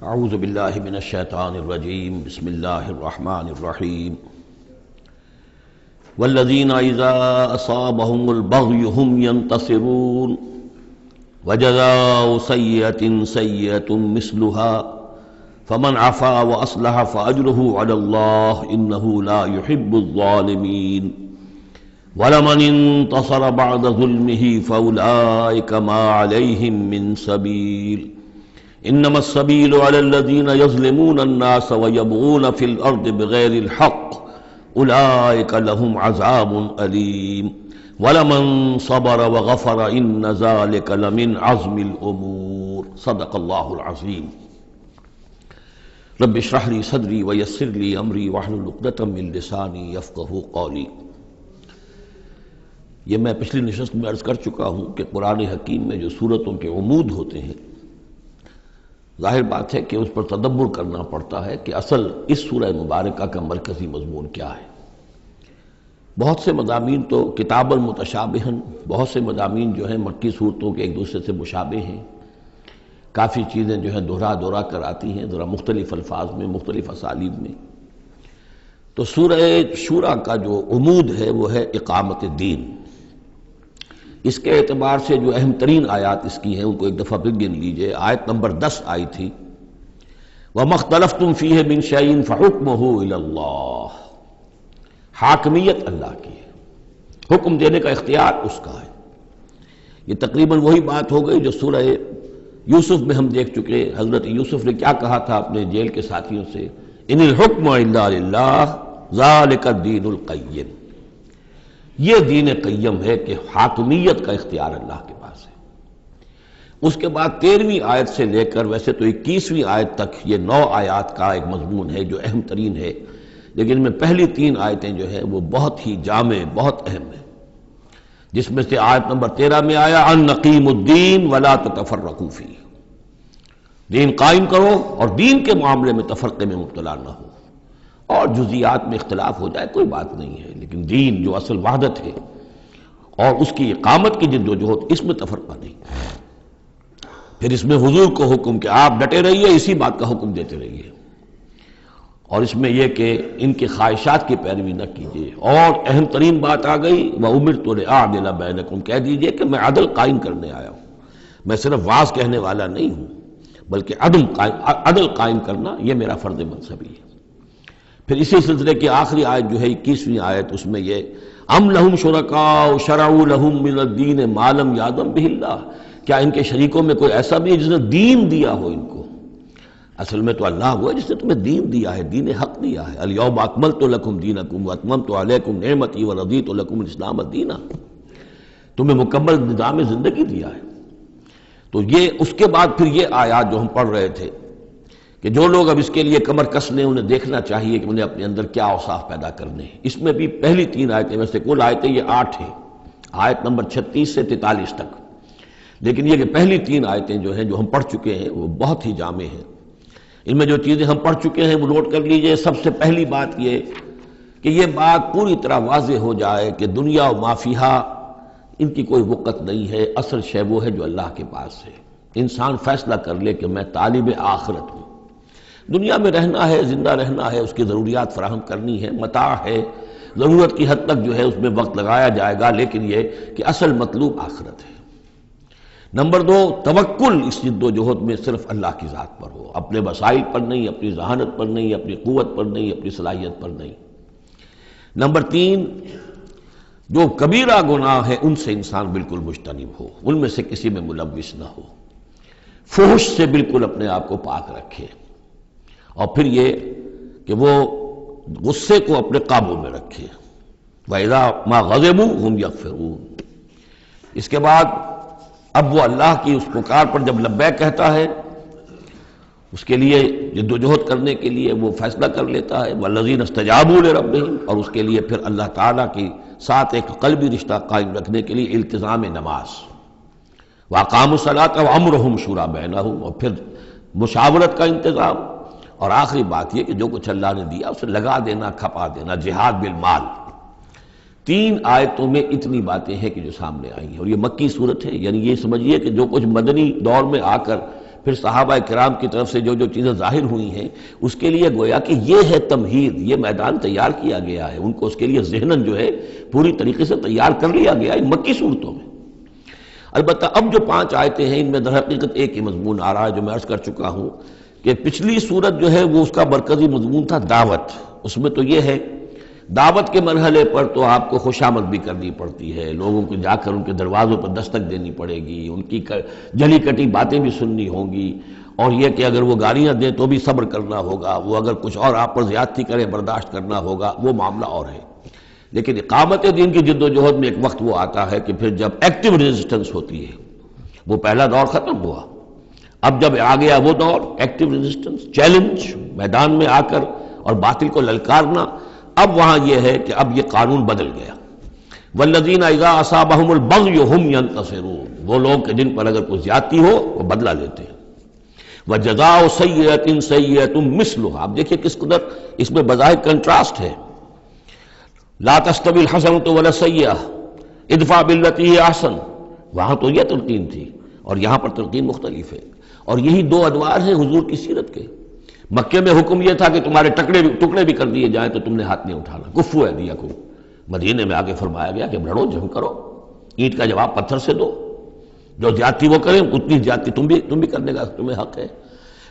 اعوذ باللہ من الشیطان الرجیم بسم اللہ الرحمن الرحیم والذین اذا اصابهم البغی هم ينتصرون وجزاء سیئۃ سیئۃ مثلها فمن عفا واصلح فاجرہ علی اللہ انہ لا يحب الظالمین ولمن انتصر بعد ظلمہ فاولئک ما علیہم من سبیل انما السبیل علی الذین یظلمون الناس ویبغون فی الارض بغیر الحق اولئک لهم عذاب علیم ولمن صبر وغفر ان ذلک لمن عزم الامور صدق اللہ العظیم رب اشرح لی صدری ویسر لی امری واحلل عقدۃ من لسانی یفقہوا قولی۔ یہ میں پچھلی نشست میں عرض کر چکا ہوں کہ قرآن حکیم میں جو صورتوں کے عمود ہوتے ہیں، ظاہر بات ہے کہ اس پر تدبر کرنا پڑتا ہے کہ اصل اس سورہ مبارکہ کا مرکزی مضمون کیا ہے۔ بہت سے مضامین تو کتاب المتشابہن، بہت سے مضامین جو ہیں مکی صورتوں کے ایک دوسرے سے مشابہ ہیں، کافی چیزیں جو ہیں دہرا کر آتی ہیں ذرا مختلف الفاظ میں، مختلف اسالیب میں۔ تو سورہ شورى کا جو عمود ہے وہ ہے اقامت دین۔ اس کے اعتبار سے جو اہم ترین آیات اس کی ہیں ان کو ایک دفعہ پھر گن لیجئے۔ آیت نمبر 10 آئی تھی وَمَا اخْتَلَفْتُمْ فِيهِ مِنْ شَيْءٍ فَحُكْمُهُ إِلَى اللَّهِ۔ حاکمیت اللہ کی ہے، حکم دینے کا اختیار اس کا ہے۔ یہ تقریباً وہی بات ہو گئی جو سورہ یوسف میں ہم دیکھ چکے۔ حضرت یوسف نے کیا کہا تھا اپنے جیل کے ساتھیوں سے؟ ان الحکم الا للہ ذالک الدین القیم۔ یہ دین قیم ہے کہ حاکمیت کا اختیار اللہ کے پاس ہے۔ اس کے بعد 13ویں آیت سے لے کر ویسے تو 21ویں آیت تک یہ 9 آیات کا ایک مضمون ہے جو اہم ترین ہے، لیکن ان میں پہلی 3 آیتیں جو ہیں وہ بہت ہی جامع، بہت اہم ہیں، جس میں سے آیت نمبر 13 میں آیا ان نقیم الدین ولا تتفرقوا فیہ، دین قائم کرو اور دین کے معاملے میں تفرقے میں مبتلا نہ ہو، اور جزیات میں اختلاف ہو جائے کوئی بات نہیں ہے، لیکن دین جو اصل وحدت ہے اور اس کی اقامت کی جدوجہد، اس میں تفرقہ نہیں۔ پھر اس میں حضور کو حکم کہ آپ ڈٹے رہیے، اسی بات کا حکم دیتے رہیے، اور اس میں یہ کہ ان کے خواہشات کی پیروی نہ کیجیے۔ اور اہم ترین بات آ گئی وَأُمِرْتُ لِأَعْدِلَ بَيْنَكُمْ، کہہ دیجیے کہ میں عدل قائم کرنے آیا ہوں، میں صرف واعظ کہنے والا نہیں ہوں بلکہ عدل قائم کرنا یہ میرا فرض منصبی ہے۔ پھر اسی سلسلے کی آخری آیت جو ہے 21ویں آیت، اس میں یہ ام لہم شرکاء شرعوا لہم من الدین ما لم یأذن بہ اللہ، کیا ان کے شریکوں میں کوئی ایسا بھی ہے جس نے دین دیا ہو ان کو؟ اصل میں تو اللہ ہوا جس نے تمہیں دین دیا ہے، دین حق دیا ہے۔ الیوم اکملت لکم دینکم واتممت علیکم نعمتی ورضیت لکم الاسلام دینا، تمہیں مکمل نظام زندگی دیا ہے۔ تو یہ اس کے بعد پھر یہ آیات جو ہم پڑھ رہے تھے کہ جو لوگ اب اس کے لیے کمر کس لیں انہیں دیکھنا چاہیے کہ انہیں اپنے اندر کیا اوصاف پیدا کرنے ہیں۔ اس میں بھی پہلی 3 آیتیں، ویسے کل آیتیں یہ 8 ہیں، آیت نمبر 36 سے 43 تک، لیکن یہ کہ پہلی 3 آیتیں جو ہیں جو ہم پڑھ چکے ہیں وہ بہت ہی جامع ہیں۔ ان میں جو چیزیں ہم پڑھ چکے ہیں وہ نوٹ کر لیجئے۔ سب سے پہلی بات یہ کہ یہ بات پوری طرح واضح ہو جائے کہ دنیا و ما فیہا ان کی کوئی وقت نہیں ہے، اصل شے وہ ہے جو اللہ کے پاس ہے۔ انسان فیصلہ کر لے کہ میں طالب آخرت ہوں، دنیا میں رہنا ہے، زندہ رہنا ہے، اس کی ضروریات فراہم کرنی ہے، متاع ہے، ضرورت کی حد تک جو ہے اس میں وقت لگایا جائے گا، لیکن یہ کہ اصل مطلوب آخرت ہے۔ نمبر 2، توکل اس جد و جہد میں صرف اللہ کی ذات پر ہو، اپنے وسائل پر نہیں، اپنی ذہانت پر نہیں، اپنی قوت پر نہیں، اپنی صلاحیت پر نہیں۔ نمبر 3، جو کبیرہ گناہ ہیں ان سے انسان بالکل مجتنب ہو، ان میں سے کسی میں ملوث نہ ہو، فحش سے بالکل اپنے آپ کو پاک رکھے، اور پھر یہ کہ وہ غصے کو اپنے قابو میں رکھے۔ وَإِذَا مَا غَضِبُوا هُمْ يَغْفِرُونَ۔ اس کے بعد اب وہ اللہ کی اس پکار پر جب لبیک کہتا ہے، اس کے لیے جد و جہد کرنے کے لیے وہ فیصلہ کر لیتا ہے وَالَّذِينَ اسْتَجَابُوا لِرَبِّهِمْ، اور اس کے لیے پھر اللہ تعالیٰ کی ساتھ ایک قلبی رشتہ قائم رکھنے کے لیے التزام نماز، وَأَقَامُوا الصَّلَاةَ وَأَمْرُهُمْ شُورَىٰ بَيْنَهُمْ، اور پھر مشاورت کا انتظام، اور آخری بات یہ کہ جو کچھ اللہ نے دیا اسے لگا دینا، کھپا دینا، جہاد بالمال۔ 3 آیتوں میں اتنی باتیں ہیں کہ جو سامنے آئی ہیں، اور یہ مکی صورت ہے، یعنی یہ سمجھیے کہ جو کچھ مدنی دور میں آ کر پھر صحابہ کرام کی طرف سے جو جو چیزیں ظاہر ہوئی ہیں اس کے لیے گویا کہ یہ ہے تمہید، یہ میدان تیار کیا گیا ہے، ان کو اس کے لیے ذہناً جو ہے پوری طریقے سے تیار کر لیا گیا ہے مکی صورتوں میں۔ البتہ اب جو 5 آیتیں ہیں ان میں در حقیقت ایک ہی مضمون آ رہا ہے جو میں عرض کر چکا ہوں کہ پچھلی صورت جو ہے وہ اس کا مرکزی مضمون تھا دعوت، اس میں تو یہ ہے دعوت کے مرحلے پر تو آپ کو خوشامد بھی کرنی پڑتی ہے، لوگوں کو جا کر ان کے دروازوں پر دستک دینی پڑے گی، ان کی جلی کٹی باتیں بھی سننی ہوں گی، اور یہ کہ اگر وہ گالیاں دیں تو بھی صبر کرنا ہوگا، وہ اگر کچھ اور آپ پر زیادتی کریں برداشت کرنا ہوگا، وہ معاملہ اور ہے۔ لیکن اقامت دین کی جد و جہد میں ایک وقت وہ آتا ہے کہ پھر جب ایکٹیو ریزسٹنس ہوتی ہے، وہ پہلا دور ختم ہوا، اب جب آ گیا وہ دور ایکٹیو ریزسٹنس، چیلنج، میدان میں آ کر اور باطل کو للکارنا، اب وہاں یہ ہے کہ اب یہ قانون بدل گیا۔ والذین اذا اصابہم البغی ہم ینتصرون، وہ لوگ کہ جن پر اگر کوئی زیادتی ہو وہ بدلہ لیتے ہیں۔ وجزاء سیئۃ سیئۃ مثلھا، آپ دیکھیے کس قدر اس میں بظاہر کنٹراسٹ ہے، لا تستوی الحسنۃ ولا السیئۃ ادفع بالتی ہی احسن، وہاں تو یہ تلقین تھی اور یہاں پر تلقین مختلف ہے، اور یہی 2 ادوار ہیں حضور کی سیرت کے۔ مکے میں حکم یہ تھا کہ تمہارے ٹکڑے بھی کر دیے جائیں تو تم نے ہاتھ نہیں اٹھانا، کفو ایدیکم۔ مدینے میں آگے فرمایا گیا کہ بڑھو جنگ کرو، اینٹ کا جواب پتھر سے دو، جو زیادتی وہ کریں اتنی زیادتی تم بھی کرنے کا تمہیں حق ہے۔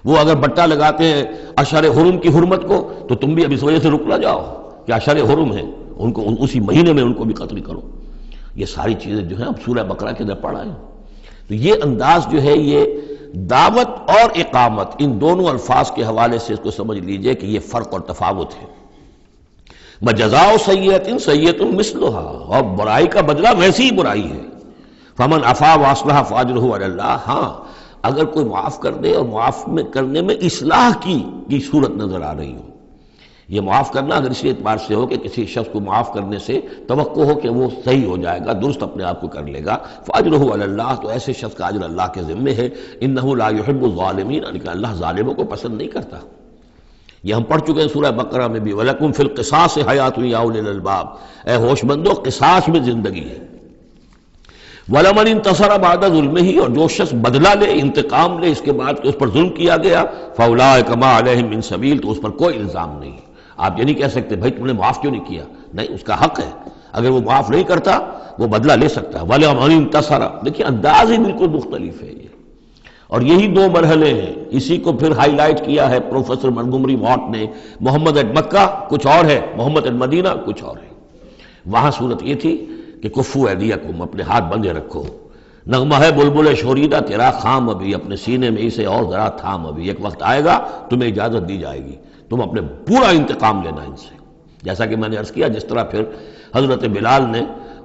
وہ اگر بٹا لگاتے ہیں اشہر حرم کی حرمت کو تو تم بھی اب اس وجہ سے رک نہ جاؤ کہ اشہر حرم ہیں، ان کو اسی مہینے میں ان کو بھی قتل کرو۔ یہ ساری چیزیں جو ہیں اب سورہ بقرہ کے اندر پڑھا ہے۔ تو یہ انداز جو ہے یہ دعوت اور اقامت ان دونوں الفاظ کے حوالے سے اس کو سمجھ لیجئے کہ یہ فرق اور تفاوت ہے۔ وجزاء سیئۃ سیئۃ مثلھا، اور برائی کا بدلہ ویسی ہی برائی ہے۔ فمن عفا واصلح فاجرہ علی اللہ، ہاں اگر کوئی معاف کر دے اور معاف کرنے میں اصلاح کی صورت نظر آ رہی ہو، یہ معاف کرنا اگر اسی اعتبار سے ہو کہ کسی شخص کو معاف کرنے سے توقع ہو کہ وہ صحیح ہو جائے گا، درست اپنے آپ کو کر لے گا، فاجرہ علی اللہ، تو ایسے شخص کا اجر اللہ کے ذمے ہے۔ انہ لا یحب الظالمین، لیکن اللہ ظالموں کو پسند نہیں کرتا۔ یہ ہم پڑھ چکے ہیں سورہ بقرہ میں بھی، وَلَكُمْ فِي الْقِصَاصِ حَيَاةٌ يَا أُولِي الْأَلْبَابِ، اے ہوش مندو قصاص میں زندگی ہے۔ وَلَمَنِ انتَصَرَ بَعْدَ ظُلْمِهِ، اور جو شخص بدلہ لے، انتقام لے اس کے بعد کہ اس پر ظلم کیا گیا، فَأُولَٰئِكَ مَا عَلَيْهِم مِّن سَبِيلٍ، تو اس پر کوئی الزام نہیں۔ آپ یہ نہیں کہہ سکتے بھائی تم نے معاف کیوں نہیں کیا، نہیں، اس کا حق ہے، اگر وہ معاف نہیں کرتا وہ بدلہ لے سکتا ہے۔ وَلَمَنِ انتَصَرَ، دیکھیے انداز ہی بالکل مختلف ہے یہ، اور یہی 2 مرحلے ہیں۔ اسی کو پھر ہائی لائٹ کیا ہے پروفیسر منگومری واٹ نے، محمد ایٹ مکہ کچھ اور ہے، محمد ایٹ مدینہ کچھ اور ہے۔ وہاں صورت یہ تھی کہ کفو ایدیکم، اپنے ہاتھ بندھے رکھو، نغمہ ہے بلبل شوریدہ تیرا خام ابھی، اپنے سینے میں اسے اور ذرا تھام، ابھی ایک وقت آئے گا تمہیں اجازت دی جائے گی، تم اپنے پورا انتقام لینا ان سے۔ جیسا کہ میں نے عرض کیا جس طرح پھر حضرت بلال نے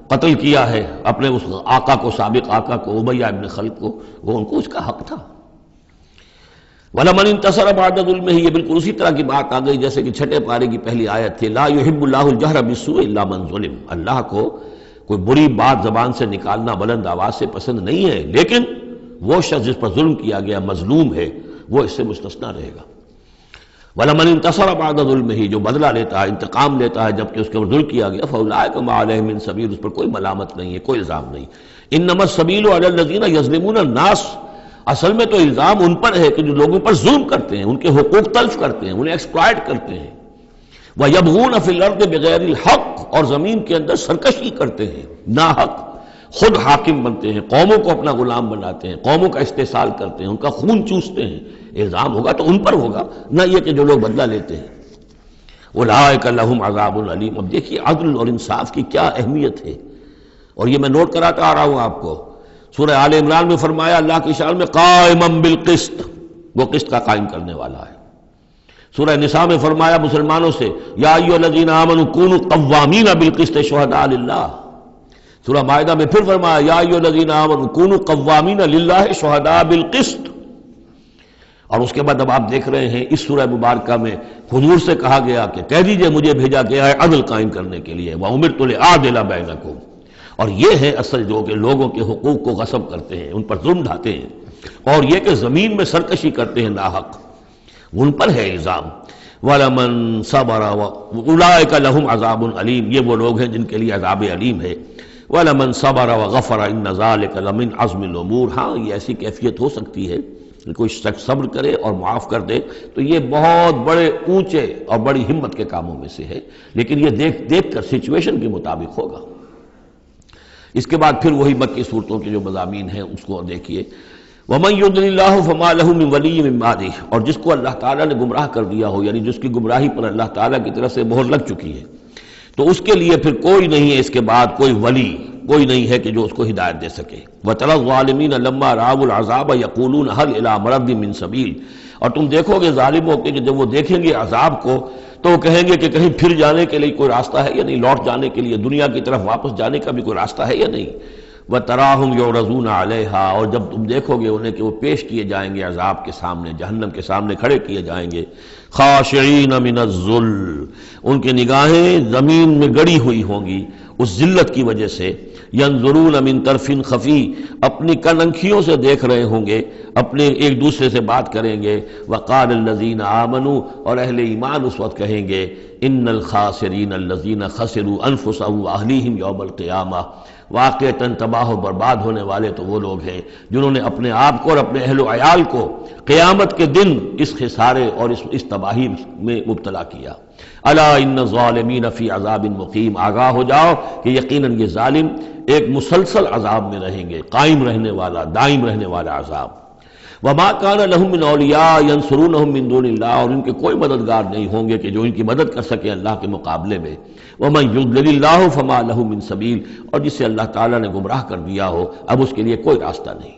قتل کیا ہے اپنے اس آقا کو، سابق آقا کو، امیہ ابن خلف کو، وہ ان کو اس کا حق تھا۔ وَلَمَنِ انتَصَرَ بَعْدَ ظُلْمِهِ، یہ بالکل اسی طرح کی بات آ گئی جیسے کہ 6 پارے کی پہلی آیت تھی، لا يحب اللہ الجہر بالسوء الا من ظلم، اللہ کو کوئی بری بات زبان سے نکالنا بلند آواز سے پسند نہیں ہے، لیکن وہ شخص جس پر ظلم کیا گیا مظلوم ہے وہ اس سے مستثنیٰ رہے گا۔ وَلَمَنِ انتَصَرَ بَعْدَ ظُلْمِهِ، جو بدلہ لیتا ہے، انتقام لیتا ہے جبکہ اس کے اوپر ظلم کیا گیا، فَأُولَٰئِكَ مَا عَلَيْهِم مِّن سَبِيلٍ، اس پر کوئی ملامت نہیں ہے، کوئی الزام نہیں۔ إِنَّمَا السَّبِيلُ عَلَى الَّذِينَ يَظْلِمُونَ النَّاسَ، اصل میں تو الزام ان پر ہے کہ جو لوگوں پر ظلم کرتے ہیں، ان کے حقوق تلف کرتے ہیں، انہیں ایکسپلائٹ کرتے ہیں۔ وَيَبْغُونَ فِي الْأَرْضِ بِغَيْرِ الْحَقِّ، اور زمین کے اندر سرکشی کرتے ہیں، ناحق، خود حاکم بنتے ہیں، قوموں کو اپنا غلام بناتے ہیں، قوموں کا استحصال کرتے ہیں، ان کا خون چوستے ہیں۔ الزام ہوگا تو ان پر ہوگا، نہ یہ کہ جو لوگ بدلہ لیتے ہیں۔ اولئک لہم عذاب علیم، اب دیکھیے عدل اور انصاف کی کیا اہمیت ہے، اور یہ میں نوٹ کراتا آ رہا ہوں آپ کو۔ سورہ آل عمران میں فرمایا اللہ کی شان میں قائما بالقسط، وہ قسط کا قائم کرنے والا ہے۔ سورہ نساء میں فرمایا مسلمانوں سے یا ایھا الذین آمنوا کونوا قوامین بالقسط شہداء للہ۔ سورہ مائدہ میں پھر فرمایا یا ایھا الذین آمنوا کونوا قوامین للہ شہداء بالقسط۔ اور اس کے بعد اب آپ دیکھ رہے ہیں اس سورہ مبارکہ میں حضور سے کہا گیا کہ کہہ دیجئے مجھے بھیجا گیا ہے عدل قائم کرنے کے لیے، وَأُمِرْتُ لِأَعْدِلَ بَيْنَكُمْ، اور یہ ہے اصل جو کہ لوگوں کے حقوق کو غصب کرتے ہیں، ان پر ظلم ڈھاتے ہیں، اور یہ کہ زمین میں سرکشی کرتے ہیں ناحق، ان پر ہے الزام۔ وَلَمَنْ صَبَرَ أُولَئِكَ لَهُمْ عَذَابٌ عَلِيمٌ، یہ وہ لوگ ہیں جن کے لیے عذاب علیم ہے۔ وَلَمَنْ صَبَرَ وَغَفَرَ إِنَّ ذَلِكَ لَمِنْ عَزْمِ الْأُمُورِ، ہاں یہ ایسی کیفیت ہو سکتی ہے کوئی شخص صبر کرے اور معاف کر دے تو یہ بہت بڑے اونچے اور بڑی ہمت کے کاموں میں سے ہے، لیکن یہ دیکھ کر سچویشن کے مطابق ہوگا۔ اس کے بعد پھر وہی مکی صورتوں کے جو مضامین ہیں اس کو دیکھیے، وَمَن يُضْلِلِ اللَّهُ فَمَا لَهُ مِن وَلِيٍّ مِّن بَعْدِهِ، اور جس کو اللہ تعالیٰ نے گمراہ کر دیا ہو، یعنی جس کی گمراہی پر اللہ تعالیٰ کی طرف سے مہر لگ چکی ہے، تو اس کے لیے پھر کوئی نہیں ہے، اس کے بعد کوئی ولی کوئی نہیں ہے کہ جو اس کو ہدایت دے سکے۔ وَتَرَى الظَّالِمِينَ لَمَّا رَأَوُا الْعَذَابَ يَقُولُونَ هَلْ إِلَىٰ مَرَدٍ مِّن سَبِيلٍ، اور تم دیکھو گے ظالموں کے کہ جب وہ دیکھیں گے عذاب کو تو وہ کہیں گے کہ کہیں پھر جانے کے لیے کوئی راستہ ہے یا نہیں، لوٹ جانے کے لیے دنیا کی طرف واپس جانے کا بھی کوئی راستہ ہے یا نہیں۔ وَتَرَاهُمْ يُعْرَضُونَ عَلَيْهَا، اور جب تم دیکھو گے انہیں کہ وہ پیش کیے جائیں گے عذاب کے سامنے، جہنم کے سامنے کھڑے کیے جائیں گے، خاشعین من الذل، ان کی نگاہیں زمین میں گڑی ہوئی ہوں گی اس ذلت کی وجہ سے، ینظرون من طرف خفی، اپنی کننکھیوں سے دیکھ رہے ہوں گے، اپنے ایک دوسرے سے بات کریں گے، وقال الذین آمنوا، اور اہل ایمان اس وقت کہیں گے، ان الخاسرین الذین خسروا انفسهم واہلیہم یوم القیامہ، واقعتاً تباہ و برباد ہونے والے تو وہ لوگ ہیں جنہوں نے اپنے آپ کو اور اپنے اہل و عیال کو قیامت کے دن اس خسارے اور اس تباہی میں مبتلا کیا۔ الا ان الظالمین فی عذاب مقیم، آگاہ ہو جاؤ کہ یقیناً یہ ظالم ایک مسلسل عذاب میں رہیں گے، قائم رہنے والا، دائم رہنے والا عذاب۔ وما كان لهم من اولیاء ينصرونهم من دون اللہ، اور ان کے کوئی مددگار نہیں ہوں گے کہ جو ان کی مدد کر سکے اللہ کے مقابلے میں۔ ومن يضلل اللہ فما له من سبیل، اور جسے اللہ تعالیٰ نے گمراہ کر دیا ہو اب اس کے لیے کوئی راستہ نہیں۔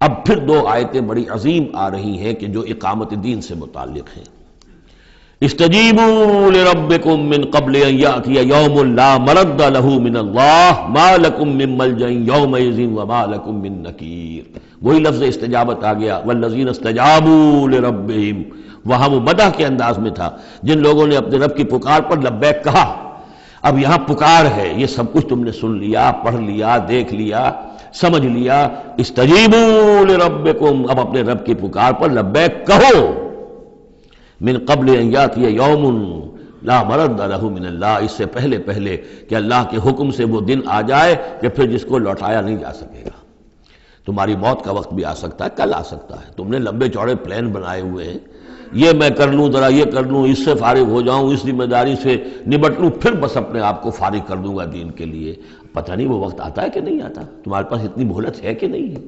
اب پھر دو آیتیں بڑی عظیم آ رہی ہیں کہ جو اقامت دین سے متعلق ہیں۔ استجیبوا لربکم من قبل ان یأتی یوم لا مرد له من اللہ ما لکم من ملجأ یومئذ وما لکم من نکیر، وہی لفظ استجابت آ گیا، والذین استجابوا لربہم، وہاں وہ مدح کے انداز میں تھا جن لوگوں نے اپنے رب کی پکار پر لبیک کہا، اب یہاں پکار ہے، یہ سب کچھ تم نے سن لیا، پڑھ لیا، دیکھ لیا، سمجھ لیا، استجیبوا لربکم، اب اپنے رب کی پکار پر لبیک کہو، من قبل ان یاتی یوم لا مرد لہ من اللہ، اس سے پہلے کہ اللہ کے حکم سے وہ دن آ جائے کہ پھر جس کو لوٹایا نہیں جا سکے گا۔ تمہاری موت کا وقت بھی آ سکتا ہے، کل آ سکتا ہے، تم نے لمبے چوڑے پلان بنائے ہوئے ہیں، یہ میں کر لوں، ذرا یہ کر لوں، اس سے فارغ ہو جاؤں، اس ذمہ داری سے نمٹ لوں، پھر بس اپنے آپ کو فارغ کر دوں گا دین کے لیے۔ پتہ نہیں وہ وقت آتا ہے کہ نہیں آتا، تمہارے پاس اتنی مہلت ہے کہ نہیں ہے،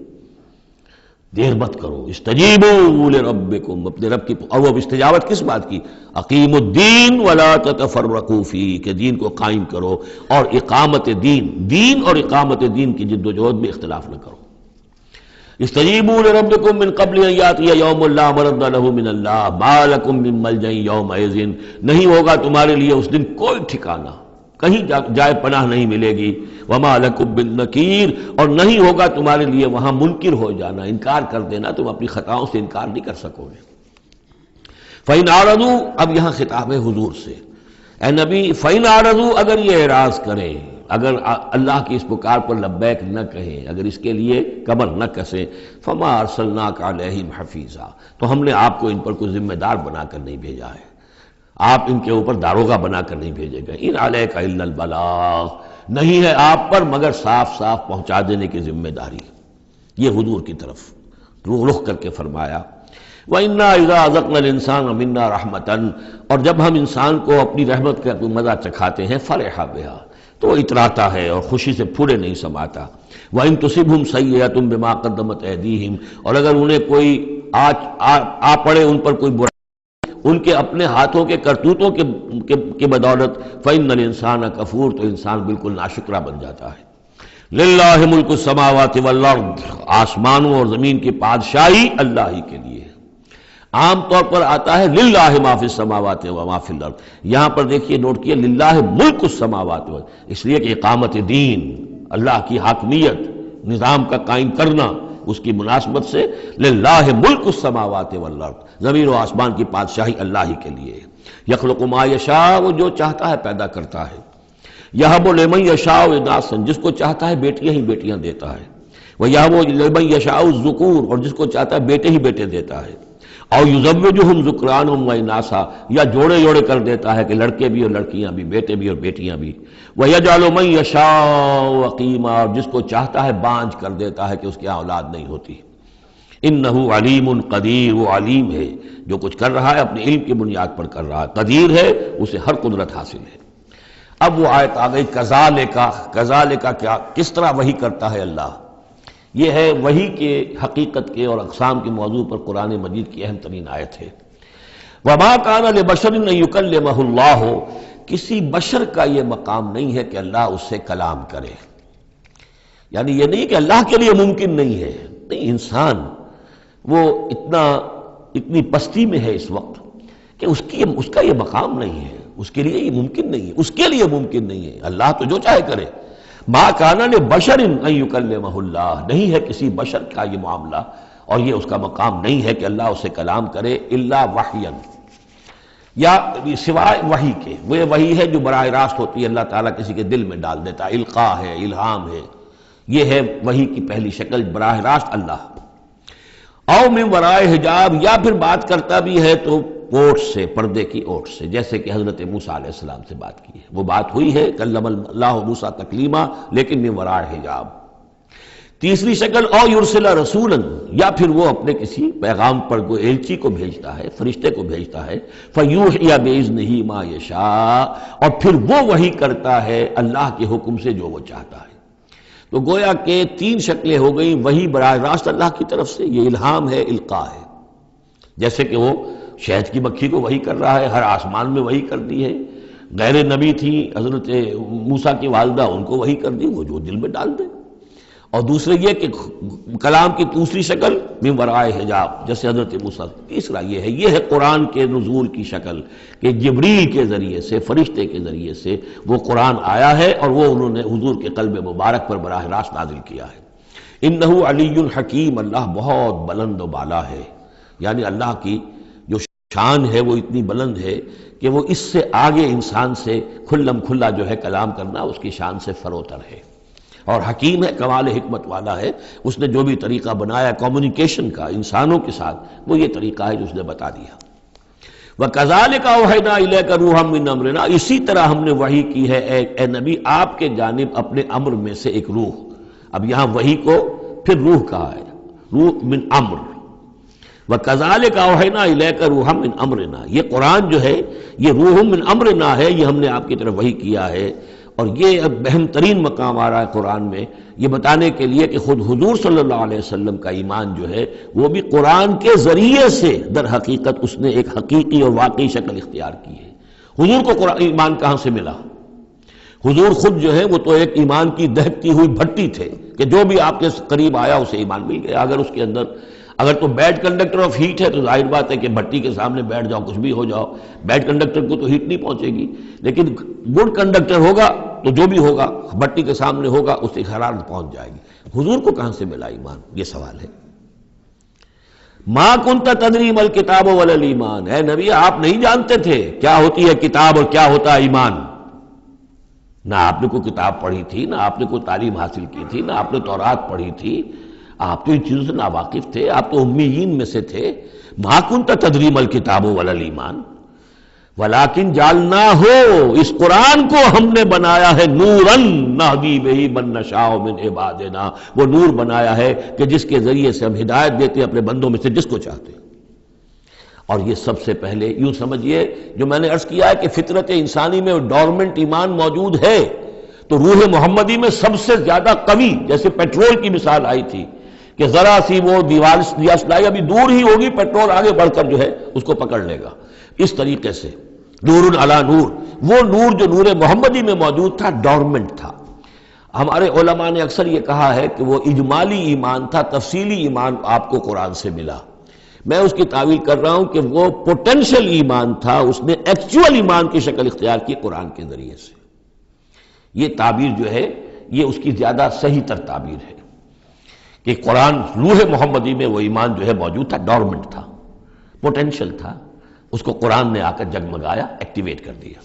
دیر مت کرو۔ استجیبوا لربکم، اپنے رب کی، اور وہ استجابت کس بات کی؟ اقیم الدین ولا تتفرقوا فیہ، کہ دین کو قائم کرو اور اقامت دین اور اقامت دین کی جد و جہد میں اختلاف نہ کرو۔ استجیبوا لربکم من قبل ان یاتی یوم لا مرد لہ من اللہ ما لکم من ملجأ یومئذ، نہیں ہوگا تمہارے لیے اس دن کوئی ٹھکانہ، کہیں جائے پناہ نہیں ملے گی، وما لکم من نکیر، اور نہیں ہوگا تمہارے لیے وہاں منکر ہو جانا، انکار کر دینا، تم اپنی خطاؤں سے انکار نہیں کر سکو گے۔ فإن اعرضوا، اب یہاں خطاب ہے حضور سے، اے نبی، فإن اعرضوا، اگر یہ اعراض کریں، اگر اللہ کی اس پکار پر لبیک نہ کہیں، اگر اس کے لیے کمر نہ کسیں، فما ارسلناک علیہم حفیظا، تو ہم نے آپ کو ان پر کوئی ذمہ دار بنا کر نہیں بھیجا ہے، آپ ان کے اوپر داروغہ بنا کر نہیں بھیجے گئے۔ ان علیک الا البلاغ، نہیں ہے آپ پر مگر صاف صاف پہنچا دینے کی ذمہ داری، یہ حضور کی طرف رخ کر کے فرمایا۔ وَإِنَّا إِذَا أَذَقْنَا الْإِنسَانَ مِنَّا رَحْمَةً، اور جب ہم انسان کو اپنی رحمت کا کوئی مزہ چکھاتے ہیں، فرح بہا، تو وہ اتراتا ہے اور خوشی سے پھولے نہیں سماتا۔ وَإِن تُصِبْهُمْ سَيِّئَةٌ بِمَا قَدَّمَتْ أَيْدِيهِمْ، اور اگر انہیں کوئی آ پڑے ان پر کوئی برا ان کے اپنے ہاتھوں کے کرتوتوں کے بدولت، فَإِنَّ الْإِنسَانَ كَفُورٌ، تو انسان بالکل ناشکرا بن جاتا ہے۔ لِلَّهِ مُلْكُ السَّمَاوَاتِ وَالْأَرْضِ، آسمانوں اور زمین کی بادشاہی اللہ ہی کے لیے ہے۔ عام طور پر آتا ہے للہ ما فی السماوات و ما فی الارض، یہاں پر دیکھیے نوٹ کیے للہ ملک السماوات، اس لیے کہ اقامت دین، اللہ کی حاکمیت، نظام کا قائم کرنا، اس کی مناسبت سے للہ ملک السماوات والارض، زمین و آسمان کی بادشاہی اللہ ہی کے لیے۔ یخلق ما یشاء، وہ جو چاہتا ہے پیدا کرتا ہے۔ یہب لمن یشاء اناثا، جس کو چاہتا ہے بیٹیاں ہی بیٹیاں دیتا ہے۔ ویہب لمن یشاء الذکور، اور جس کو چاہتا ہے بیٹے ہی بیٹے دیتا ہے۔ اور یزوجہم ذکرانا و اناثا، یا جوڑے جوڑے کر دیتا ہے کہ لڑکے بھی اور لڑکیاں بھی، بیٹے بھی اور بیٹیاں بھی۔ ویجعل من یشاء عقیما، اور جس کو چاہتا ہے بانجھ کر دیتا ہے کہ اس کی اولاد نہیں ہوتی۔ انہ علیم قدیر، وہ علیم ہے، جو کچھ کر رہا ہے اپنے علم کی بنیاد پر کر رہا ہے، قدیر ہے، اسے ہر قدرت حاصل ہے۔ اب وہ آیت آ گئی کذالک کیا، کس طرح وحی کرتا ہے اللہ۔ یہ ہے وحی کے حقیقت کے اور اقسام کے موضوع پر قرآن مجید کی اہم ترین آیت ہے۔ وما کان لبشر ان یکلمہ اللہ، کسی بشر کا یہ مقام نہیں ہے کہ اللہ اس سے کلام کرے، یعنی یہ نہیں کہ اللہ کے لیے ممکن نہیں ہے، نہیں، انسان وہ اتنی پستی میں ہے اس وقت کہ اس کا یہ مقام نہیں ہے، اس کے لیے یہ ممکن نہیں ہے، اس کے لیے ممکن نہیں ہے، اللہ تو جو چاہے کرے۔ ما کان لبشر ان یکلمہ اللہ، نہیں ہے کسی بشر کا یہ معاملہ اور یہ اس کا مقام نہیں ہے کہ اللہ اسے کلام کرے، الا وحیا، یا سوائے وحی کے، وہ وحی ہے جو براہ راست ہوتی ہے، اللہ تعالیٰ کسی کے دل میں ڈال دیتا ہے، القاء ہے، الہام ہے، یہ ہے وحی کی پہلی شکل، براہ راست اللہ۔ او من ورائے حجاب، یا پھر بات کرتا بھی ہے تو اوٹ سے، پردے کی اوٹ سے، جیسے کہ حضرت موسیٰ علیہ السلام سے بات کی ہے، وہ بات ہوئی ہے کلم اللہ موسیٰ تکلیما، لیکن من ورائے حجاب۔ تیسری شکل او یرسل رسولا، یا پھر وہ اپنے کسی پیغام پر کوئی ایلچی کو بھیجتا ہے، فرشتے کو بھیجتا ہے، فیوحی باذنہ ما یشاء، اور پھر وہ وحی کرتا ہے اللہ کے حکم سے جو وہ چاہتا ہے۔ تو گویا کہ تین شکلیں ہو گئیں، وحی براہ راست اللہ کی طرف سے، یہ الہام ہے، القاء ہے، جیسے کہ وہ شہد کی مکھی کو وحی کر رہا ہے، ہر آسمان میں وحی کر دی ہے۔ غیر نبی تھی حضرت موسیٰ کی والدہ، ان کو وحی کر دی، وہ جو دل میں ڈال دے۔ اور دوسرے یہ کہ کلام کی دوسری شکل من ورائے حجاب، جیسے حضرت موسیٰ۔ تیسرا یہ ہے قرآن کے نزول کی شکل، کہ جبریل کے ذریعے سے، فرشتے کے ذریعے سے وہ قرآن آیا ہے اور وہ انہوں نے حضور کے قلب مبارک پر براہ راست نازل کیا ہے۔ انہ علی حکیم، اللہ بہت بلند و بالا ہے، یعنی اللہ کی جو شان ہے وہ اتنی بلند ہے کہ وہ اس سے آگے انسان سے کھلم کھلا جو ہے کلام کرنا اس کی شان سے فروتر ہے، اور حکیم ہے، کمال حکمت والا ہے۔ اس نے جو بھی طریقہ بنایا کمیونیکیشن کا انسانوں کے ساتھ، وہ یہ طریقہ ہے جو اس نے بتا دیا۔ وَكَذَلِكَ أَوْحَيْنَا إِلَيْكَ رُوحًا مِّنْ أَمْرِنَا، اسی طرح ہم نے وحی کی ہے اے نبی آپ کے جانب اپنے امر میں سے ایک روح۔ اب یہاں وحی کو پھر روح کہا ہے، روح من امر۔ وَكَذَلِكَ أَوْحَيْنَا إِلَيْكَ رُوحًا مِّنْ أَمْرِنَا، یہ قرآن جو ہے یہ روح من امرنا ہے، یہ ہم نے آپ کی طرف وحی کیا ہے۔ اور یہ اب اہم ترین مقام آ رہا ہے قرآن میں، یہ بتانے کے لیے کہ خود حضور صلی اللہ علیہ وسلم کا ایمان جو ہے وہ بھی قرآن کے ذریعے سے در حقیقت اس نے ایک حقیقی اور واقعی شکل اختیار کی ہے۔ حضور کو قرآن ایمان کہاں سے ملا؟ حضور خود جو ہے وہ تو ایک ایمان کی دہکتی ہوئی بھٹی تھے کہ جو بھی آپ کے قریب آیا اسے ایمان مل گیا۔ اگر تو بیڈ کنڈکٹر آف ہیٹ ہے تو ظاہر بات ہے کہ بھٹی کے سامنے بیٹھ جاؤ، کچھ بھی ہو جاؤ، بیڈ کنڈکٹر کو تو ہیٹ نہیں پہنچے گی، لیکن گڈ کنڈکٹر ہوگا تو جو بھی ہوگا بھٹی کے سامنے ہوگا اس کی حرارت پہنچ جائے گی۔ حضور کو کہاں سے ملا ایمان؟ یہ سوال ہے۔ ما کنت تدری ما الکتاب ولا الایمان، اے نبی آپ نہیں جانتے تھے کیا ہوتی ہے کتاب اور کیا ہوتا ہے ایمان، نہ آپ نے کوئی کتاب پڑھی تھی، نہ آپ نے کوئی تعلیم حاصل کی تھی، نہ آپ نے تورات پڑھی تھی، آپ تو ان چیزوں سے ناواقف تھے، آپ تو امیین میں سے تھے۔ ما کنت تدری ما الکتاب ولا الایمان ولیکن جعلناہ، اس قرآن کو ہم نے بنایا ہے نوراً نہدی بہ من نشاء من عبادنا، وہ نور بنایا ہے کہ جس کے ذریعے سے ہم ہدایت دیتے ہیں اپنے بندوں میں سے جس کو چاہتے ہیں۔ اور یہ سب سے پہلے یوں سمجھیے، جو میں نے عرض کیا ہے کہ فطرت انسانی میں ڈورمنٹ ایمان موجود ہے، تو روح محمدی میں سب سے زیادہ قوی، جیسے پیٹرول کی مثال آئی تھی کہ ذرا سی وہ دیوار سلائی ابھی دور ہی ہوگی، پیٹرول آگے بڑھ کر جو ہے اس کو پکڑ لے گا، اس طریقے سے نور علی نور، وہ نور جو نور محمدی میں موجود تھا ڈورمنٹ تھا۔ ہمارے علماء نے اکثر یہ کہا ہے کہ وہ اجمالی ایمان تھا، تفصیلی ایمان آپ کو قرآن سے ملا۔ میں اس کی تعویل کر رہا ہوں کہ وہ پوٹینشل ایمان تھا، اس نے ایکچوئل ایمان کی شکل اختیار کی قرآن کے ذریعے سے۔ یہ تعبیر جو ہے یہ اس کی زیادہ صحیح تر تعبیر ہے کہ قرآن روح محمدی میں وہ ایمان جو ہے موجود تھا، ڈورمنٹ تھا، پوٹینشل تھا، اس کو قرآن نے آ کر جگمگایا، ایکٹیویٹ کر دیا۔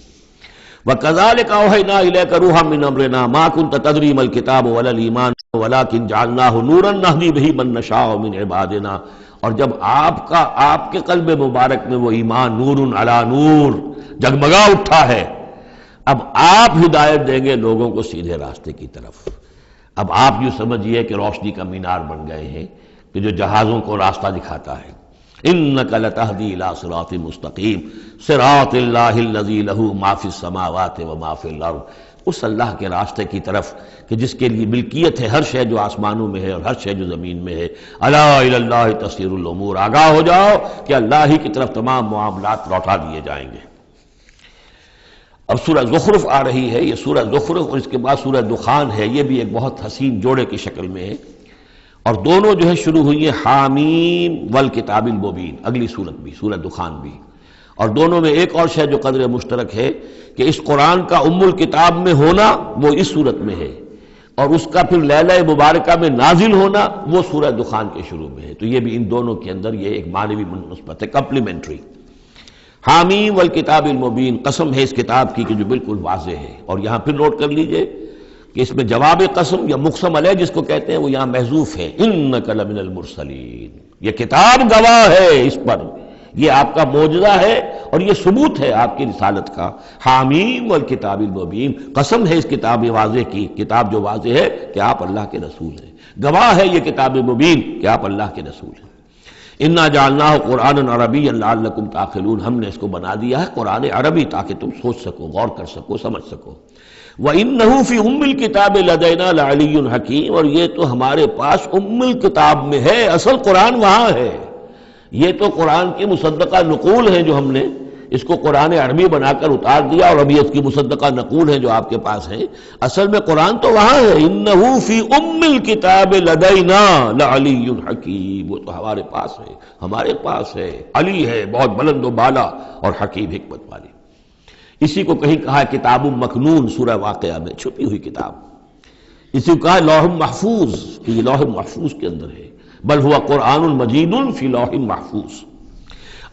وَكَذَلِكَ أَوْحَيْنَا إِلَيْكَ رُوحًا مِّنْ أَمْرِنَا مَا كُنْتَ تَدْرِي مَا الْكِتَابُ وَلَا الْإِيمَانُ وَلَٰكِنْ جَعَلْنَاهُ نُورًا نَهْدِي بِهِ مَن نَّشَاءُ مِنْ عِبَادِنَا، اور جب آپ کے قلب مبارک میں وہ ایمان نور علی نور جگمگا اٹھا ہے، اب آپ ہدایت دیں گے لوگوں کو سیدھے راستے کی طرف۔ اب آپ یوں سمجھیے کہ روشنی کا مینار بن گئے ہیں، کہ جو جہازوں کو راستہ دکھاتا ہے۔ انک لتہدی الی صراط مستقیم صراط اللہ الذی لہ ما فی السماوات و ما فی الارض، اس اللہ کے راستے کی طرف کہ جس کے لیے ملکیت ہے ہر شے جو آسمانوں میں ہے اور ہر شے جو زمین میں ہے۔ الا الی اللہ تصیر الامور، آگاہ ہو جاؤ کہ اللہ ہی کی طرف تمام معاملات لوٹا دیے جائیں گے۔ اب سورہ زخرف آ رہی ہے، یہ سورہ زخرف اور اس کے بعد سورہ دخان ہے، یہ بھی ایک بہت حسین جوڑے کی شکل میں ہے، اور دونوں جو ہے شروع ہوئی ہیں حامیم والکتاب المبین، اگلی سورت بھی سورہ دخان بھی، اور دونوں میں ایک اور شے جو قدر مشترک ہے کہ اس قرآن کا ام الکتاب میں ہونا وہ اس سورت میں ہے، اور اس کا پھر لیلہ مبارکہ میں نازل ہونا وہ سورہ دخان کے شروع میں ہے، تو یہ بھی ان دونوں کے اندر یہ ایک معنوی نسبت ہے، کمپلیمنٹری۔ حامیم والکتاب المبین، قسم ہے اس کتاب کی کہ جو بالکل واضح ہے، اور یہاں پھر نوٹ کر لیجئے کہ اس میں جواب قسم یا مقسم علیہ جس کو کہتے ہیں وہ یہاں محذوف ہے، انک لمن المرسلین، یہ کتاب گواہ ہے اس پر، یہ آپ کا معجزہ ہے اور یہ ثبوت ہے آپ کی رسالت کا۔ حامیم والکتاب المبین، قسم ہے اس کتاب واضح کی، کتاب جو واضح ہے کہ آپ اللہ کے رسول ہیں، گواہ ہے یہ کتاب مبین کہ آپ اللہ کے رسول ہیں۔ انا جعلناہ قرآنا عربیا لعلکم تعقلون، ہم نے اس کو بنا دیا ہے قرآن عربی تاکہ تم سوچ سکو، غور کر سکو، سمجھ سکو۔ وَإِنَّهُ فِي أُمِّ الْكِتَابِ لَدَيْنَا لَعَلِيٌّ حَكِيمٌ، اور یہ تو ہمارے پاس ام الکتاب میں ہے، اصل قرآن وہاں ہے، یہ تو قرآن کی مصدقہ نقول ہیں جو ہم نے اس کو قرآن عربی بنا کر اتار دیا، اور ابھی اس کی مصدقہ نقول ہیں جو آپ کے پاس ہیں، اصل میں قرآن تو وہاں ہے۔ اِنَّهُ فِي أُمِّ الْكِتَابِ لَدَيْنَا لَعَلِيٌّ حَكِيمٌ، وہ تو ہمارے پاس ہے، ہمارے پاس ہے، علی ہے، بہت بلند و بالا اور حکیم حکمت والی۔ اسی کو کہیں کہا ہے کتاب مکنون سورہ واقعہ میں، چھپی ہوئی کتاب، اسی کو کہا لوح محفوظ کہ یہ لوح محفوظ کے اندر ہے، بل ہوا قرآن مجید فی لوح محفوظ۔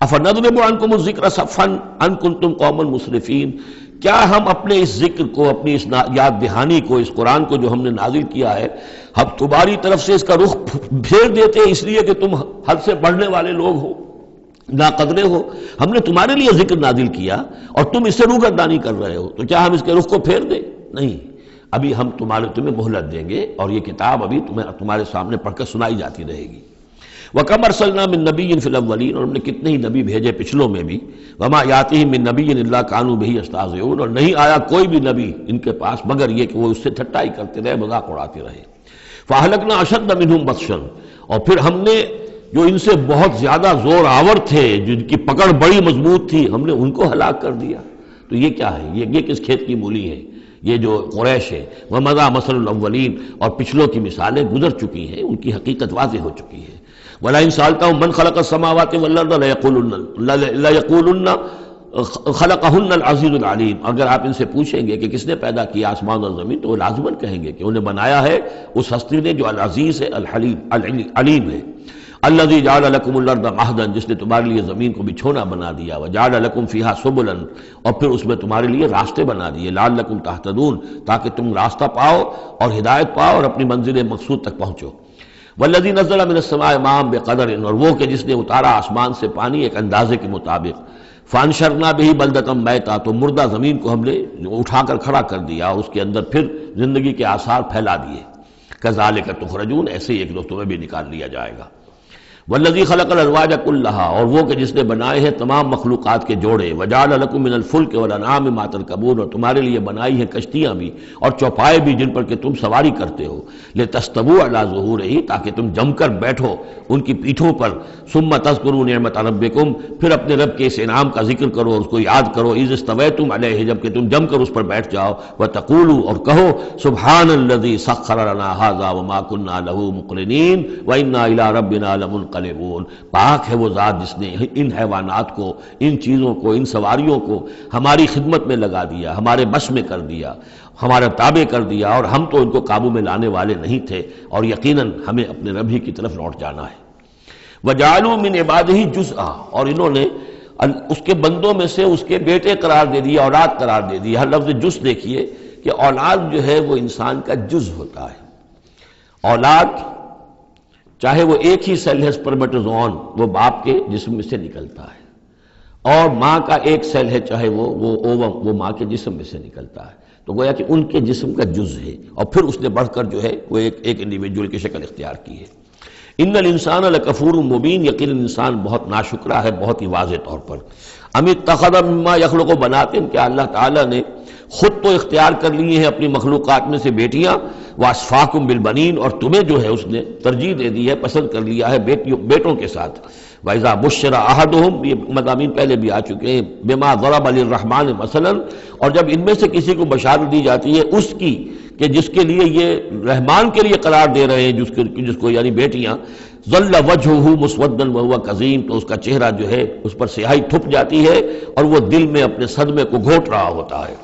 افنضرب عنکم الذکر صفحا ان کنتم قوما مسرفین، کیا ہم اپنے اس ذکر کو، اپنی اس یاد دہانی کو، اس قرآن کو جو ہم نے نازل کیا ہے، ہم تمہاری طرف سے اس کا رخ پھیر دیتے ہیں اس لیے کہ تم حد سے بڑھنے والے لوگ ہو، ناقدرے ہو؟ ہم نے تمہارے لیے ذکر نازل کیا اور تم اس سے روگردانی کر رہے ہو، تو کیا ہم اس کے رخ کو پھیر دیں؟ نہیں، ابھی ہم تمہیں مہلت دیں گے، اور یہ کتاب ابھی تمہارے سامنے پڑھ کر سنائی جاتی رہے گی۔ وَكَمْ أَرْسَلْنَا مِن نَبِيٍّ فِي الْأَوَّلِينَ، اور ہم نے کتنے ہی نبی بھیجے پچھلوں میں بھی، وَمَا يَأْتِيهِم مِّن نَبِيٍّ إِلَّا كَانُوا بِهِ يَسْتَهْزِئُونَ، اور نہیں آیا کوئی بھی نبی ان کے پاس مگر یہ کہ وہ اس سے ٹھٹائی کرتے رہے، مذاق اڑاتے رہے۔ فَأَهْلَكْنَا أَشَدَّ مِنْهُمْ بَطْشًا، اور پھر ہم نے جو ان سے بہت زیادہ زور آور تھے، جن کی پکڑ بڑی مضبوط تھی، ہم نے ان کو ہلاک کر دیا۔ تو یہ کیا ہے؟ یہ کس کھیت کی مولی ہے؟ یہ جو قریش ہے، وَمَضَىٰ مَثَلُ الْأَوَّلِينَ، اور پچھلوں کی مثالیں گزر چکی ہیں، ان کی حقیقت واضح ہو چکی ہے۔ وَلَئِن سَأَلْتَهُم مَّنْ خَلَقَ السَّمَاوَاتِ وَالْأَرْضَ لَيَقُولُنَّ خَلَقَهُنَّ الْعَزِيزُ الْعَلِيمُ، اگر آپ ان سے پوچھیں گے کہ کس نے پیدا کیا آسمان اور زمین، تو وہ لازماً کہیں گے کہ انہیں بنایا ہے اس ہستی نے جو العزیز ہے، الحلیم، علیم ہے۔ الذی جعل لکم الارض مہدا، جس نے تمہارے لیے زمین کو بچھونا بنا دیا، وجعل لکم فیہا سبلا، اور پھر اس میں تمہارے لیے راستے بنا دیے، لعلکم تہتدون، تاکہ تم راستہ پاؤ اور ہدایت پاؤ اور اپنی منزل مقصود تک پہنچو۔ والذی نزل من السماء ماء بقدر، اور وہ کہ جس نے اتارا آسمان سے پانی ایک اندازے کے مطابق، فانشرنا بہ بلدۃ میتا، تو مردہ زمین کو ہم نے اٹھا کر کھڑا کر دیا اور اس کے اندر پھر زندگی کے آثار پھیلا دیے۔ کذالک تخرجون، ایسے ہی ایک روز تمہیں بھی نکال لیا جائے گا۔ والذی خلق الازواج کلھا، اور وہ کہ جس نے بنائے ہیں تمام مخلوقات کے جوڑے، وجعل لکم من الفلک والانعام ما ترکبون، اور تمہارے لیے بنائی ہیں کشتیاں بھی اور چوپائے بھی جن پر کہ تم سواری کرتے ہو، لتستووا علی ظہورہ، تاکہ تم جم کر بیٹھو ان کی پیٹھوں پر، ثم تذکروا نعمت ربکم، پھر اپنے رب کے اس انعام کا ذکر کرو، اس کو یاد کرو، اذ استویتم علیہ، جب کہ تم جم کر اس پر بیٹھ جاؤ، وتقولوا، اور کہو، سبحان الذی سخر لنا ھذا وما كنا له مقرنین وانا الی ربنا لمنقلبون، پاک ہے وہ ذات جس نے ان حیوانات کو، ان چیزوں کو، ان سواریوں کو ہماری خدمت میں لگا دیا، ہمارے بس میں کر دیا، ہمارے تابع کر دیا، اور ہم تو ان کو قابو میں لانے والے نہیں تھے، اور یقیناً ہمیں اپنے رب ہی کی طرف لوٹ جانا ہے۔ وَجَعَلُوا مِنْ عِبَادِهِ جُزْءًا، اور انہوں نے اس کے بندوں میں سے اس کے بیٹے قرار دے دیا، اولاد قرار دے دی۔ ہر لفظ جز دیکھیے کہ اولاد جو ہے وہ انسان کا جز ہوتا ہے۔ اولاد چاہے وہ ایک ہی سیل ہے سپرمیٹوزوون، وہ باپ کے جسم میں سے نکلتا ہے، اور ماں کا ایک سیل ہے چاہے وہ اووم، وہ ماں کے جسم میں سے نکلتا ہے، تو گویا کہ ان کے جسم کا جز ہے، اور پھر اس نے بڑھ کر جو ہے وہ ایک انڈیویجول کی شکل اختیار کی ہے۔ ان الانسان لکفور مبین، یقیناً انسان بہت ناشکرا ہے، بہت ہی واضح طور پر۔ ام اتخذ مما یخلق بنات، کیا اللہ تعالیٰ نے خود تو اختیار کر لیے ہیں اپنی مخلوقات میں سے بیٹیاں، واسفاکم بالبنین، اور تمہیں جو ہے اس نے ترجیح دے دی ہے، پسند کر لیا ہے بیٹوں کے ساتھ۔ وَإِذَا بُشِّرَ أَحَدُهُمْ، یہ مضامین پہلے بھی آ چکے ہیں، بِمَا ضَرَبَ لِلرَّحْمَنِ مثلاً، اور جب ان میں سے کسی کو بشارت دی جاتی ہے اس کی کہ جس کے لیے یہ رحمان کے لیے قرار دے رہے ہیں، جس کو یعنی بیٹیاں، ظل وجهه مسودا وهو كظيم، تو اس کا چہرہ جو ہے اس پر سیاہی تھپ جاتی ہے اور وہ دل میں اپنے صدمے کو گھوٹ رہا ہوتا ہے۔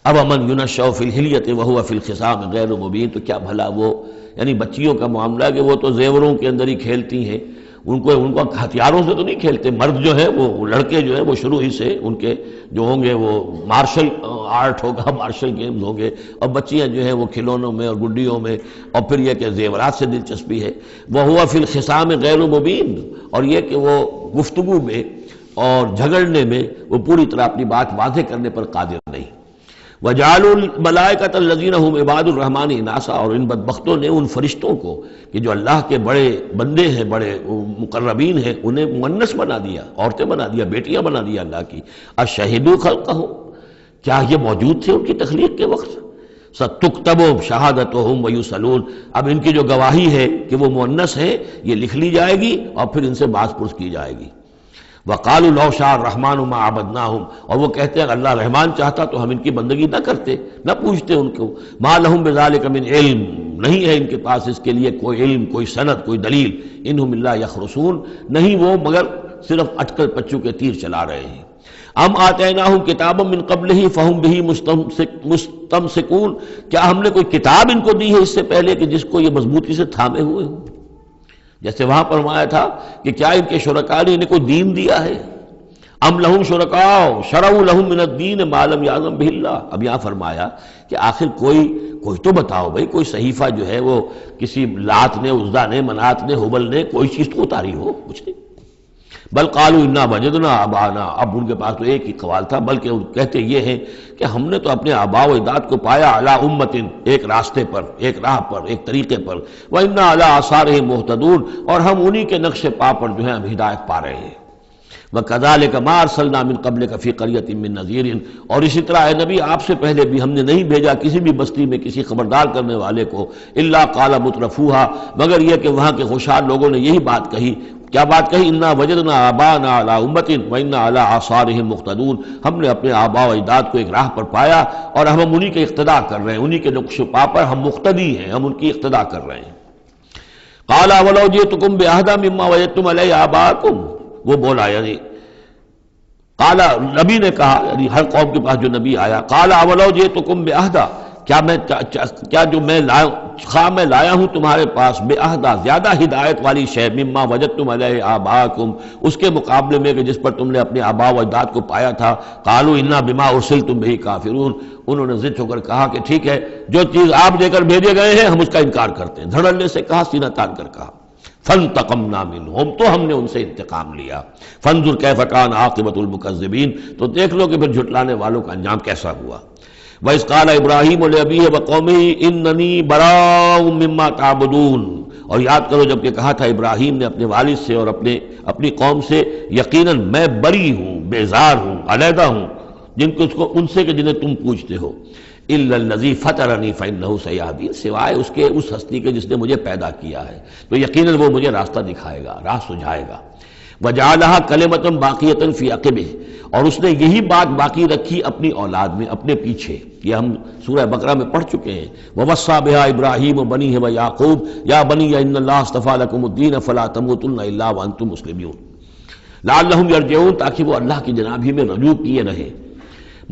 اب من ينشأ في الحلیۃ وهو في الخصام غیر مبین، تو کیا بھلا وہ یعنی بچیوں کا معاملہ کہ وہ تو زیوروں کے اندر ہی کھیلتی ہیں، ان کو ہتھیاروں سے تو نہیں کھیلتے۔ مرد جو ہے وہ لڑکے جو ہے وہ شروع ہی سے ان کے جو ہوں گے وہ مارشل آرٹ ہوگا، مارشل گیمز ہوں گے، اور بچیاں جو ہیں وہ کھلونوں میں اور گڈیوں میں، اور پھر یہ کہ زیورات سے دلچسپی ہے۔ وَهُوَ فِي الْخِصَامِ غَيْرُ مُبِينٍ، اور یہ کہ وہ گفتگو میں اور جھگڑنے میں وہ پوری طرح اپنی بات واضح کرنے پر قادر نہیں۔ وَجَعَلُوا الْمَلَائِكَةَ الَّذِينَ هُمْ عِبَادُ الرَّحْمَنِ إِنَاثًا، اور ان بدبختوں نے ان فرشتوں کو کہ جو اللہ کے بڑے بندے ہیں، بڑے مقربین ہیں، انہیں مؤنث بنا دیا، عورتیں بنا دیا، بیٹیاں بنا دیا اللہ کی۔ أَشَهِدُوا خَلْقَهُمْ، کیا یہ موجود تھے ان کی تخلیق کے وقت؟ سَتُكْتَبُ شَهَادَتُهُمْ وَيُسْأَلُونَ، اب ان کی جو گواہی ہے کہ وہ مؤنث ہیں یہ لکھ لی جائے گی اور پھر ان سے باز پرس کی جائے گی۔ وَقَالُوا لَوْ شَاءَ الرَّحْمَنُ مَا عَبَدْنَاهُمْ، اور وہ کہتے ہیں اللہ رحمان چاہتا تو ہم ان کی بندگی نہ کرتے، نہ پوچھتے ان کو۔ مَا لَهُمْ بِذَلِكَ مِنْ علم، نہیں ہے ان کے پاس اس کے لیے کوئی علم، کوئی سند، کوئی دلیل۔ انہم الا یخرصون، نہیں وہ مگر صرف اٹکل پچو کے تیر چلا رہے ہیں۔ ام آتیناہم کتابا من قبلہ فہم بہ مستمسکون، کیا ہم نے کوئی کتاب ان کو دی ہے اس سے پہلے کہ جس کو یہ مضبوطی سے تھامے ہوئے ہوں؟ جیسے وہاں فرمایا تھا کہ کیا ان کے شرکاء نے انہیں کوئی دین دیا ہے؟ ام لہم شرکاء شرعوا لہم من الدین ما لم یعظم بہ اللہ، اب یہاں فرمایا کہ آخر کوئی تو بتاؤ بھائی، کوئی صحیفہ جو ہے وہ کسی لات نے، عزا نے، منات نے، ہبل نے کوئی چیز تو اتاری ہو، کچھ نہیں۔ بل قالوا انا وجدنا آباءنا، اب ان کے پاس تو ایک ہی قوال تھا، بلکہ کہتے یہ ہیں کہ ہم نے تو اپنے آباء و اجداد کو پایا علی امت، ایک راستے پر، ایک راہ پر، ایک طریقے پر، وانا علی آثارہم مہتدون، اور ہم انہی کے نقش پا پر جو ہے ہم ہدایت پا رہے ہیں۔ وَكَذَلِكَ مَا أَرْسَلْنَا مِن قَبْلِكَ فِي قَرْيَةٍ مِّن نَذِيرٍ، اور اسی طرح اے نبی آپ سے پہلے بھی ہم نے نہیں بھیجا کسی بھی بستی میں کسی خبردار کرنے والے کو، الا قال مترفوها، مگر یہ کہ وہاں کے خوشحال لوگوں نے یہی بات کہی۔ کیا بات کہی؟ انا وجدنا آباءنا علی امت وانا علی آثارہم مقتدون، ہم نے اپنے آباء و اجداد کو ایک راہ پر پایا اور ہم انہی کے اقتدا کر رہے ہیں، انہی کے نقش پا پر ہم مقتدی ہیں، ہم ان کی اقتدا کر رہے ہیں۔ قال اولو جئتکم باہدی مما وجدتم علیہ آباءکم، وہ بولا یعنی قال، نبی نے کہا یعنی ہر قوم کے پاس جو نبی آیا، قال اولو جئتکم باہدی، کیا جو میں لایا ہوں تمہارے پاس باہدی، زیادہ ہدایت والی شے، مما وجدتم علیہ آباءکم، اس کے مقابلے میں کہ جس پر تم نے اپنے آباء و اجداد کو پایا تھا۔ قالوا انا بما ارسلتم بہ کافرون، انہوں نے ضد ہو کر کہا کہ ٹھیک ہے جو چیز آپ دے کر بھیجے گئے ہیں ہم اس کا انکار کرتے ہیں، دھڑلے سے کہا، سینہ تان کر کہا۔ فانتقمنا منہم، تو ہم نے ان سے انتقام لیا۔ فانظر کیف کان عاقبۃ المکذبین، تو دیکھ لو کہ پھر جھٹلانے والوں کا انجام کیسا ہوا۔ وَإِذْ قَالَ إِبْرَاهِيمُ لِأَبِيهِ وَقَوْمِهِ إِنَّنِي بَرَاءٌ مِّمَّا تَعْبُدُونَ، اور یاد کرو جب کہ کہا تھا ابراہیم نے اپنے والد سے اور اپنی قوم سے، یقیناً میں بری ہوں، بیزار ہوں، علیحدہ ہوں ان سے کہ جنہیں تم پوچھتے ہو۔ إِلَّا الَّذِي فَطَرَنِي فَإِنَّهُ سَيَهْدِينِ، سوائے اس کے اس ہستی کے جس نے مجھے پیدا کیا ہے تو یقیناً وہ مجھے راستہ دکھائے گا، راہ سجھائے گا۔ وَجَعَلَهَا كَلِمَةً بَاقِيَةً فِي عَقِبِهِ، اور اس نے یہی بات باقی رکھی اپنی اولاد میں، اپنے پیچھے، یہ ہم سورہ بقرہ میں پڑھ چکے ہیں۔ وَوَصَّى بِهَا إِبْرَاهِيمُ بَنِيهِ وَيَعْقُوبُ يَا بَنِيَّ إِنَّ اللَّهَ اصْطَفَىٰ لَكُمُ الدِّينَ فَلَا تَمُوتُنَّ إِلَّا وَأَنتُم مُّسْلِمُونَ لَعَلَّهُمْ يَرْجِعُونَ، تاکہ وہ اللہ کی جناب ہی میں رجوع کیے رہیں۔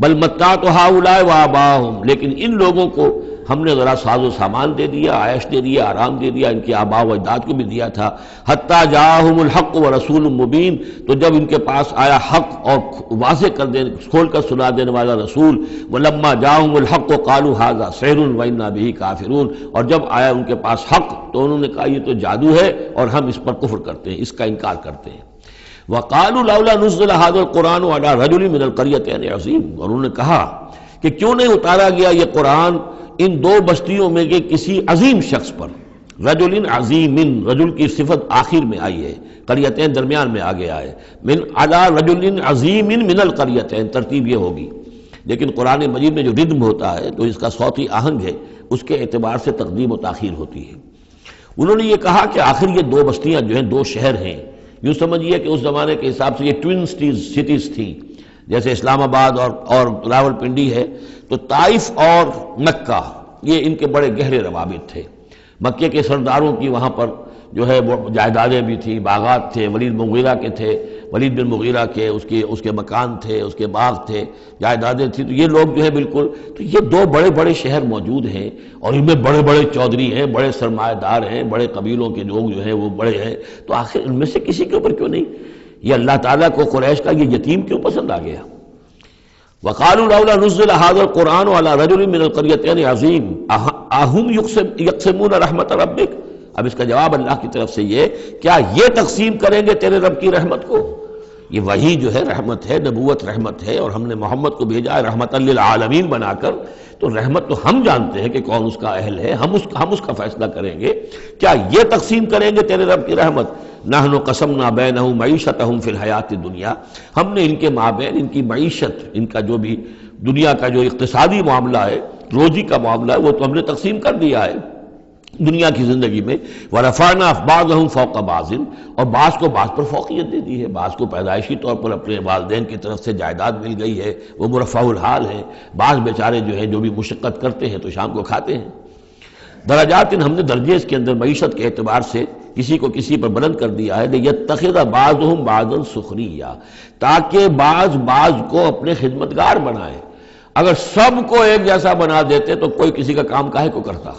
بل متعت هؤلاء وآباءهم، لیکن ان لوگوں کو ہم نے ذرا ساز و سامان دے دیا، عائش دے دیا، آرام دے دیا، ان کے آباء و اجداد کو بھی دیا تھا۔ حتی جاءہم الحق ورسول مبین، تو جب ان کے پاس آیا حق اور واضح کھول کر سنا دینے والا رسول، ولما جاءہم الحق قالوا ھذا سحر وانا بہ کافرون، اور جب آیا ان کے پاس حق تو انہوں نے کہا یہ تو جادو ہے اور ہم اس پر کفر کرتے ہیں، اس کا انکار کرتے ہیں۔ وقالوا لولا نزل هذا القرآن على رجل من القريتين عظيم، اور انہوں نے کہا کہ کیوں نہیں اتارا گیا یہ قرآن ان دو بستیوں میں کے کسی عظیم شخص پر۔ رجل عظیم، رجل کی صفت آخر میں آئی ہے، قریتین درمیان میں آگے آئے، من علی رجل عظیم من القریتین، ترتیب یہ ہوگی۔ لیکن قرآن مجید میں جو ردم ہوتا ہے، جو اس کا صوتی آہنگ ہے، اس کے اعتبار سے تقدیم و تاخیر ہوتی ہے۔ انہوں نے یہ کہا کہ آخر یہ دو بستیاں جو ہیں، دو شہر ہیں، یوں سمجھیے کہ اس زمانے کے حساب سے یہ ٹوین سٹیز تھیں، جیسے اسلام آباد اور راول پنڈی ہے، تو طائف اور مکہ یہ ان کے بڑے گہرے روابط تھے۔ مکے کے سرداروں کی وہاں پر جو ہے وہ جائیدادیں بھی تھیں، باغات تھے، ولید مغیرہ کے تھے، ولید بن مغیرہ کے اس کے مکان تھے، اس کے باغ تھے، جائیدادیں تھیں، تو یہ لوگ جو ہے بالکل، تو یہ دو بڑے بڑے شہر موجود ہیں، اور ان میں بڑے بڑے چودھری ہیں، بڑے سرمایہ دار ہیں، بڑے قبیلوں کے لوگ جو ہیں وہ بڑے ہیں، تو آخر ان میں سے کسی کے اوپر کیوں نہیں؟ یہ اللہ تعالیٰ کو قریش کا یہ یتیم کیوں پسند آ گیا؟ وقالوا لولا نزل هذا القرآن على رجل من القريتين عظيم اهم يقسمون رحمت ربك۔ اب اس کا جواب اللہ کی طرف سے یہ، کیا یہ تقسیم کریں گے تیرے رب کی رحمت کو؟ یہ وحی جو ہے رحمت ہے، نبوت رحمت ہے، اور ہم نے محمد کو بھیجا ہے رحمت للعالمین بنا کر، تو رحمت تو ہم جانتے ہیں کہ کون اس کا اہل ہے، ہم اس کا فیصلہ کریں گے، کیا یہ تقسیم کریں گے تیرے رب کی رحمت؟ نحن قسمنا بینہم معیشتہم فی الحیات الدنیا، ہم نے ان کے مابین ان کی معیشت، ان کا جو بھی دنیا کا جو اقتصادی معاملہ ہے، روزی کا معاملہ ہے، وہ تو ہم نے تقسیم کر دیا ہے دنیا کی زندگی میں۔ وَرَفَعْنَا بَعْضَهُمْ فَوْقَ بَعْضٍ، اور بعض کو بعض پر فوقیت دے دی ہے، بعض کو پیدائشی طور پر اپنے والدین کی طرف سے جائیداد مل گئی ہے، وہ مرفع الحال ہے، بعض بیچارے جو ہیں جو بھی مشقت کرتے ہیں تو شام کو کھاتے ہیں۔ درجات، ہم نے درجے اس کے اندر معیشت کے اعتبار سے کسی کو کسی پر بلند کر دیا ہے، لِيَتَّخِذَ بَعْضُهُمْ بَعْضًا سُخْرِيًّا، تاکہ بعض کو اپنے خدمتگار بنائے۔ اگر سب کو ایک جیسا بنا دیتے تو کوئی کسی کا کام کاہے کو کرتا؟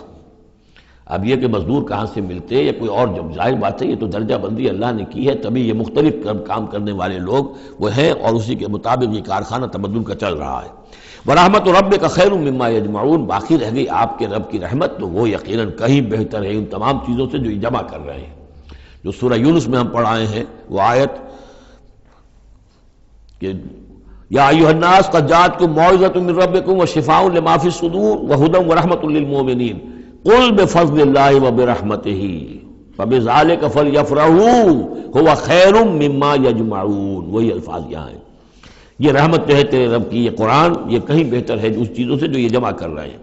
اب یہ کہ مزدور کہاں سے ملتے یا کوئی اور، جب ظاہر بات ہے یہ تو درجہ بندی اللہ نے کی ہے، تبھی یہ مختلف کام کرنے والے لوگ وہ ہیں، اور اسی کے مطابق یہ کارخانہ تمدن کا چل رہا ہے۔ وَرَحْمَتُ رَبِّكَ خَيْرٌ مِّمَّا يَجْمَعُونَ، باقی رہ گئی آپ کے رب کی رحمت، تو وہ یقیناً کہیں بہتر ہے ان تمام چیزوں سے جو یہ جمع کر رہے ہیں۔ جو سورہ یونس میں ہم پڑھ آئے ہیں وہ آیت کہ یا ایھا الناس قد جاءتکم موعظۃ من ربکم وشفاء لما فی الصدور وہدی ورحمۃ للمؤمنین قل بفضل اللہ وبرحمتہ فبذلک فلیفرحوا ھو خیر مما یجمعون، وہی الفاظ یہاں ہیں۔ یہ رحمت جو ہے تیرے رب کی، یہ قرآن، یہ کہیں بہتر ہے اس چیزوں سے جو یہ جمع کر رہے ہیں۔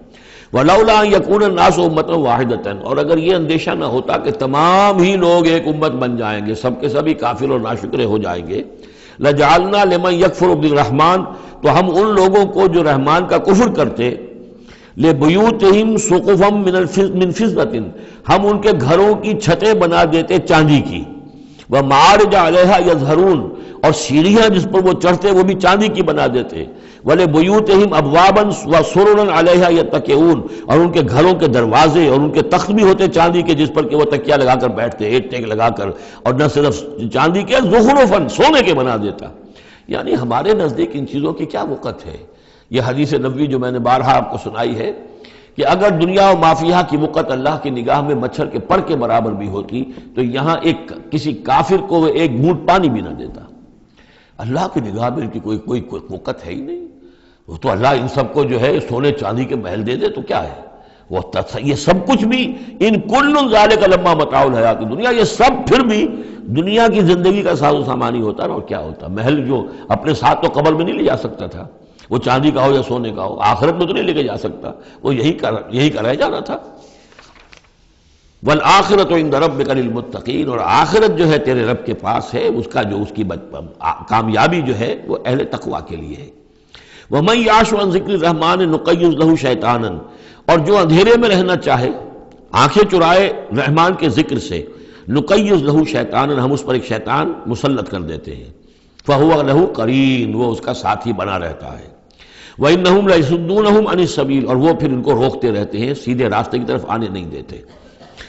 وَلَوْلَا أَن يَكُونَ النَّاسُ أُمَّةً وَاحِدَةً، اور اگر یہ اندیشہ نہ ہوتا کہ تمام ہی لوگ ایک امت بن جائیں گے، سب کے سبھی کافر اور ناشکرے ہو جائیں گے، لَجَعَلْنَا لِمَن يَكْفُرُ بِالرَّحْمَٰنِ، تو ہم ان لوگوں کو جو رحمان کا کفر کرتے، لِبُيُوتِهِمْ سُقُفًا مِّن فِضَّةٍ، ہم ان کے گھروں کی چھتیں بنا دیتے چاندی کی، وَمَعَارِجَ عَلَيْهَا يَظْهَرُونَ، اور سیڑھیاں جس پر وہ چڑھتے وہ بھی چاندی کی بنا دیتے، وَلِبُيُوتِهِمْ أَبْوَابًا وَسُرُرًا عَلَيْهَا يَتَّكِئُونَ، اور ان کے گھروں کے دروازے اور ان کے تخت بھی ہوتے چاندی کے جس پر کہ وہ تکیہ لگا کر بیٹھتے، ایک ٹیک لگا کر، اور نہ صرف چاندی کے، زخرفاً، سونے کے بنا دیتا۔ یعنی ہمارے نزدیک ان چیزوں کی کیا وقت ہے؟ یہ حدیث نبوی جو میں نے بارہا آپ کو سنائی ہے کہ اگر دنیا و مافیہ کی وقت اللہ کی نگاہ میں مچھر کے پر کے برابر بھی ہوتی تو یہاں کسی کافر کو وہ ایک گھونٹ پانی بھی نہ دیتا۔ اللہ کی نگاہ میں ان کی کوئی وقت ہے ہی نہیں، وہ تو اللہ ان سب کو جو ہے سونے چاندی کے محل دے دے تو کیا ہے، وہ یہ سب کچھ بھی، ان کل ذالک لما متاع الحیات الدنیا، یہ سب پھر بھی دنیا کی زندگی کا ساز و سامان ہی ہوتا نا، اور کیا ہوتا؟ محل جو اپنے ساتھ تو قبر میں نہیں لے جا سکتا تھا، وہ چاندی کا ہو یا سونے کا ہو، آخرت میں تو نہیں لے کے جا سکتا، وہ یہی کا رہ جانا تھا۔ والآخرۃ عند ربک للمتقین، اور آخرت جو ہے تیرے رب کے پاس ہے، اس کا جو اس کی کامیابی جو ہے وہ اہل تقویٰ کے لیے ہے۔ وَمَن یعش عن ذکر الرحمن نقیض لہ شیطانا، اور جو اندھیرے میں رہنا چاہے، آنکھیں چرائے رحمان کے ذکر سے، نقیض لہ شیطانا، ہم اس پر ایک شیطان مسلط کر دیتے ہیں، فہو لہ قرین، وہ اس کا ساتھی بنا رہتا ہے، وَإِنَّهُمْ لَيَصُدُّونَهُمْ عَنِ السَّبِيلِ، اور وہ پھر ان کو روکتے رہتے ہیں، سیدھے راستے کی طرف آنے نہیں دیتے،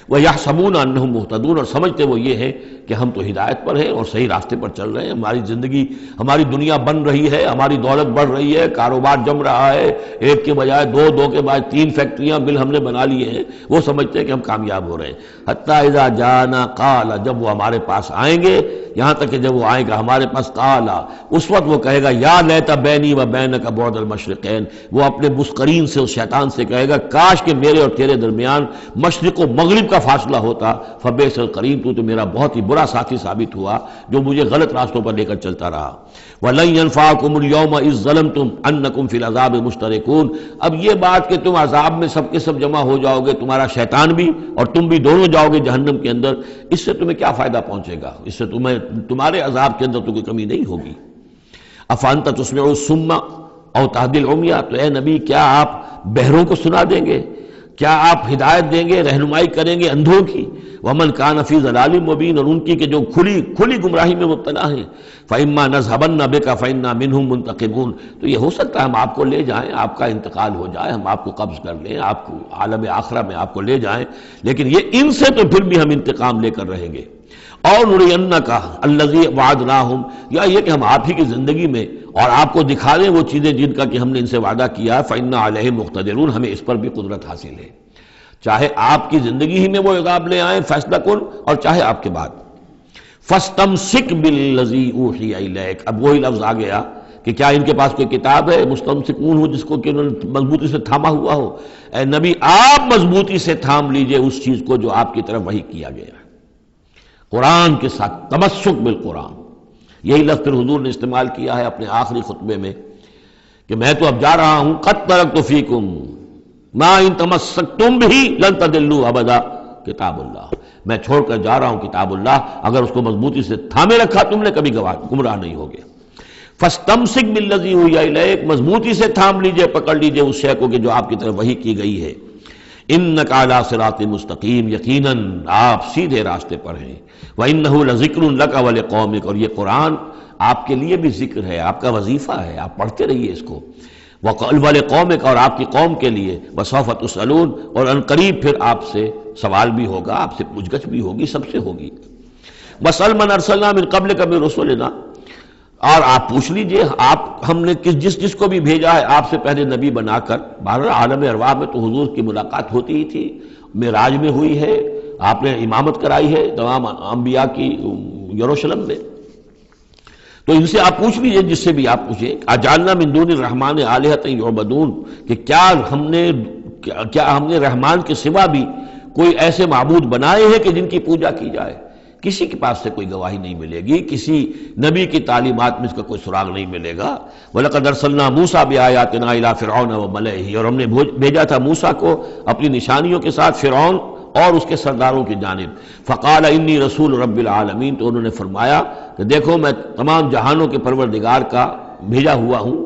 وَيَحْسَبُونَ أَنَّهُمْ مُهْتَدُونَ، اور سمجھتے وہ یہ ہے کہ ہم تو ہدایت پر ہیں اور صحیح راستے پر چل رہے ہیں، ہماری زندگی، ہماری دنیا بن رہی ہے، ہماری دولت بڑھ رہی ہے، کاروبار جم رہا ہے، ایک کے بجائے دو، دو کے بعد 3 فیکٹریاں بل ہم نے بنا لیے ہیں، وہ سمجھتے ہیں کہ ہم کامیاب ہو رہے ہیں۔ حتیٰ اذا جانا قال، جب وہ ہمارے پاس آئیں گے، یہاں تک کہ جب وہ آئے گا ہمارے پاس، قال، اس وقت وہ کہے گا یا لیت بینی و بینک بعد المشرقین، وہ اپنے مسقرین سے، اس شیطان سے کہے گا کاش کہ میرے اور تیرے درمیان مشرق و مغرب کا فاصلہ ہوتا، فبئس القرین، تو میرا بہت ہی برا ساتھی ثابت ہوا جو مجھے غلط راستوں پر لے کر چلتا رہا۔ وَلَن يَنفَعَكُمُ الْيَوْمَ إِذ ظَّلَمْتُمْ أَنَّكُمْ فِي الْعَذَابِ مُشْتَرِكُونَ، اب یہ بات کہ تم عذاب میں سب کے سب جمع ہو جاؤ گے، تمہارا شیطان بھی اور تم بھی دونوں جاؤ گے جہنم کے اندر، اس سے تمہیں کیا فائدہ پہنچے گا؟ اس سے تمہارے عذاب کے اندر تو کوئی کمی نہیں ہوگی۔ أَفَأَنْتَ تُسْمِعُ الصُّمَّ أَوْ تَهْدِي الْعُمْيَ، تو اے نبی کیا آپ بہروں کو سنا دیں گے؟ کیا آپ ہدایت دیں گے، رہنمائی کریں گے اندھوں کی؟ وَمَنْ كَانَ فِي ضَلَالٍ مُبِينٍ، اور ان کی کہ جو کھلی گمراہی میں مبتلا ہیں، فَإِمَّا نَذْهَبَنَّ بِكَ فَإِنَّا مِنْهُمْ مُنْتَقِمُونَ، تو یہ ہو سکتا ہے ہم آپ کو لے جائیں، آپ کا انتقال ہو جائے، ہم آپ کو قبض کر لیں، آپ کو عالم آخرہ میں آپ کو لے جائیں، لیکن یہ ان سے تو پھر بھی ہم انتقام لے کر رہیں گے۔ اور نُرِيَنَّكَ الَّذِي وَعَدْنَاهُمْ، یا یہ کہ ہم آپ ہی کی زندگی میں اور آپ کو دکھا دیں وہ چیزیں جن کا کہ ہم نے ان سے وعدہ کیا، فَإِنَّا عَلَيْهِمْ مُقْتَدِرُونَ، ہمیں اس پر بھی قدرت حاصل ہے، چاہے آپ کی زندگی ہی میں وہ عذاب لے آئیں فیصلہ کن، اور چاہے آپ کے بعد۔ فَاسْتَمْسِكْ بِالَّذِي أُوحِيَ إِلَيْكَ، اب وہی لفظ آ گیا کہ کیا ان کے پاس کوئی کتاب ہے مستمسکون ہو جس کو کہ انہوں نے مضبوطی سے تھاما ہوا ہو؟ اے نبی آپ مضبوطی سے تھام لیجئے اس چیز کو جو آپ کی طرف وحی کیا گیا ہے، قرآن کے ساتھ تمسک بالقرآن۔ یہی لفظ پھر حضور نے استعمال کیا ہے اپنے آخری خطبے میں کہ میں تو اب جا رہا ہوں، قد ترکت فیکم ما ان تمسکتم بھی لن تضلوا ابدا، کتاب اللہ، میں چھوڑ کر جا رہا ہوں کتاب اللہ، اگر اس کو مضبوطی سے تھامے رکھا تم نے کبھی گمراہ نہیں ہوگے۔ فاستمسک بالذی اوحی الیک، مضبوطی سے تھام لیجئے، پکڑ لیجئے اس شے کو کہ جو آپ کی طرف وحی کی گئی ہے۔ انک علی صراط مستقیم، یقیناً آپ سیدھے راستے پر ہیں۔ وانہ لذکر لک ولقومک، اور یہ قرآن آپ کے لیے بھی ذکر ہے، آپ کا وظیفہ ہے، آپ پڑھتے رہیے اس کو۔ ولقومک، اور آپ کی قوم کے لیے۔ وسوف تسألون، اور ان قریب پھر آپ سے سوال بھی ہوگا، آپ سے پوچھ گچھ بھی ہوگی، سب سے ہوگی۔ واسأل من ارسلنا من قبلک من رسلنا، اور آپ پوچھ لیجئے آپ ہم نے جس کو بھی بھیجا ہے آپ سے پہلے نبی بنا کر۔ بہرحال عالم ارواح میں تو حضور کی ملاقات ہوتی ہی تھی، معراج میں ہوئی ہے، آپ نے امامت کرائی ہے تمام انبیاء کی یروشلم میں، تو ان سے آپ پوچھ لیجئے جس سے بھی آپ پوچھیں۔ اجعلنا من دون الرحمن آلہۃ یعبدون، کہ کیا ہم نے رحمان کے سوا بھی کوئی ایسے معبود بنائے ہیں کہ جن کی پوجا کی جائے؟ کسی کے پاس سے کوئی گواہی نہیں ملے گی، کسی نبی کی تعلیمات میں اس کا کوئی سراغ نہیں ملے گا۔ وَلَقَدْ أَرْسَلْنَا مُوسَىٰ بِآيَاتِنَا إِلَىٰ فِرْعَوْنَ وَمَلَئِهِ، اور ہم نے بھیجا تھا موسیٰ کو اپنی نشانیوں کے ساتھ فرعون اور اس کے سرداروں کی جانب۔ فَقَالَ إِنِّي رَسُولُ رَبِّ الْعَالَمِينَ، تو انہوں نے فرمایا کہ دیکھو میں تمام جہانوں کے پروردگار کا بھیجا ہوا ہوں،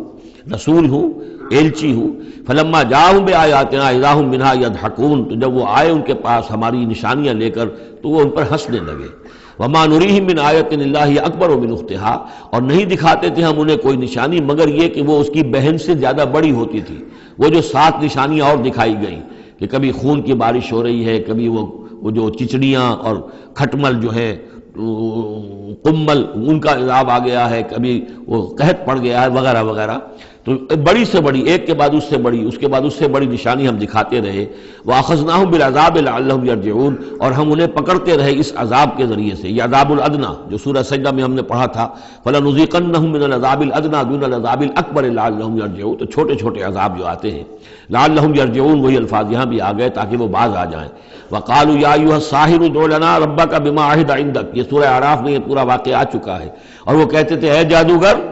رسول ہوں، ایلچی ہوں۔ فلما جاءہم بآیاتنا اذا ہم منہا یضحکون، تو جب وہ آئے ان کے پاس ہماری نشانیاں لے کر تو وہ ان پر ہنسنے لگے۔ وما نریہم من آیۃ الا ہی اکبر من اختہا، اور نہیں دکھاتے تھے ہم انہیں کوئی نشانی مگر یہ کہ وہ اس کی بہن سے زیادہ بڑی ہوتی تھی۔ وہ جو 7 نشانیاں اور دکھائی گئیں کہ کبھی خون کی بارش ہو رہی ہے، کبھی وہ جو چچڑیاں اور کھٹمل جو ہے قمل ان کا عذاب آ گیا ہے، کبھی وہ قحط پڑ گیا ہے، وغیرہ وغیرہ، تو بڑی سے بڑی، ایک کے بعد اس سے بڑی، اس کے بعد اس سے بڑی نشانی ہم دکھاتے رہے۔ وَأَخَذْنَاهُمْ بِالْعَذَابِ لَعَلَّهُمْ يَرْجِعُونَ، اور ہم انہیں پکڑتے رہے اس عذاب کے ذریعے سے، یہ عذاب الادنیٰ جو سورہ سجدہ میں ہم نے پڑھا تھا، فَلَنُذِيقَنَّهُم مِّنَ الْعَذَابِ الْأَدْنَىٰ دُونَ الْعَذَابِ الْأَكْبَرِ لَعَلَّهُمْ يَرْجِعُونَ، تو چھوٹے چھوٹے عذاب جو آتے ہیں لَعَلَّهُمْ يَرْجِعُونَ، وہی الفاظ یہاں بھی آ گئے تاکہ وہ باز آ جائیں۔ وَقَالُوا يَا أَيُّهَا السَّاحِرُ ادْعُ لَنَا رَبَّكَ بِمَا عَهِدَ عِندَكَ، یہ سورہ اعراف میں یہ پورا واقعہ آ چکا ہے۔ اور وہ کہتے تھے اے جادوگر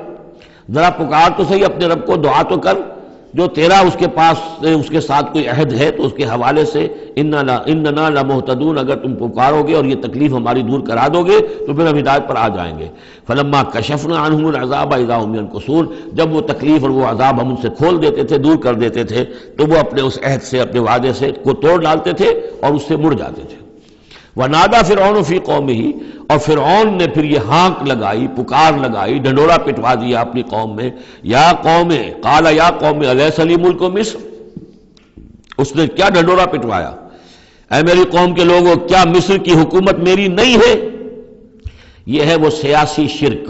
ذرا پکار تو صحیح اپنے رب کو، دعا تو کر، جو تیرا اس کے پاس اس کے ساتھ کوئی عہد ہے تو اس کے حوالے سے اننا لمہتدون، اگر تم پکارو گے اور یہ تکلیف ہماری دور کرا دو گے تو پھر ہم ہدایت پر آ جائیں گے۔ فلما کشفنا عنہم العذاب اذا هم ينكثون، جب وہ تکلیف اور وہ عذاب ہم ان سے کھول دیتے تھے، دور کر دیتے تھے، تو وہ اپنے اس عہد سے، اپنے وعدے سے کو توڑ ڈالتے تھے اور اس سے مڑ جاتے تھے۔ وَنَادَىٰ فِرْعَوْنُ فِي قَوْمِهِ، اور فرعون نے پھر یہ ہانک لگائی، پکار لگائی، ڈنڈورا پٹوا دیا اپنی قوم میں، یا قوم، قال یا قوم الیس لی ملک مصر، اس نے کیا ڈنڈورا پٹوایا، اے میری قوم کے لوگوں کیا مصر کی حکومت میری نہیں ہے؟ یہ ہے وہ سیاسی شرک.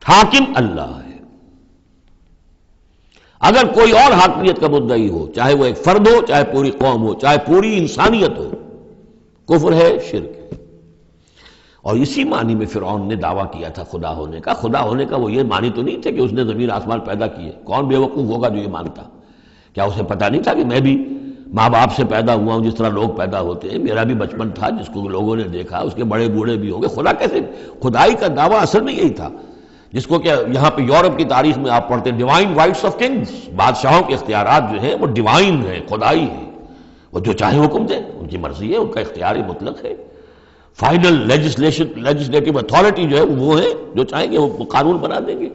حاکم اللہ ہے. اگر کوئی اور حاکمیت کا مدعی ہو، چاہے وہ ایک فرد ہو، چاہے پوری قوم ہو، چاہے پوری انسانیت ہو، کفر ہے، شرک ہے. اور اسی معنی میں فرعون نے دعویٰ کیا تھا خدا ہونے کا. خدا ہونے کا وہ یہ معنی تو نہیں تھا کہ اس نے زمین آسمان پیدا کیے. کون بے وقوف ہوگا جو یہ مانتا؟ کیا اسے پتہ نہیں تھا کہ میں بھی ماں باپ سے پیدا ہوا ہوں جس طرح لوگ پیدا ہوتے ہیں؟ میرا بھی بچپن تھا جس کو لوگوں نے دیکھا، اس کے بڑے بوڑھے بھی ہوں گے. خدا کیسے؟ خدائی کا دعویٰ اصل میں یہی تھا جس کو کہ یہاں پہ یورپ کی تاریخ میں آپ پڑھتے ہیں ڈیوائن رائٹس آف کنگز. بادشاہوں کے اختیارات جو ہیں وہ ڈیوائن ہیں، خدائی ہیں. وہ جو چاہے حکم دیں، ان کی مرضی ہے، ان کا اختیار مطلق ہے. فائنل لیجسلیٹو اتھارٹی جو ہے وہ ہے، جو چاہیں گے وہ قانون بنا دیں گے.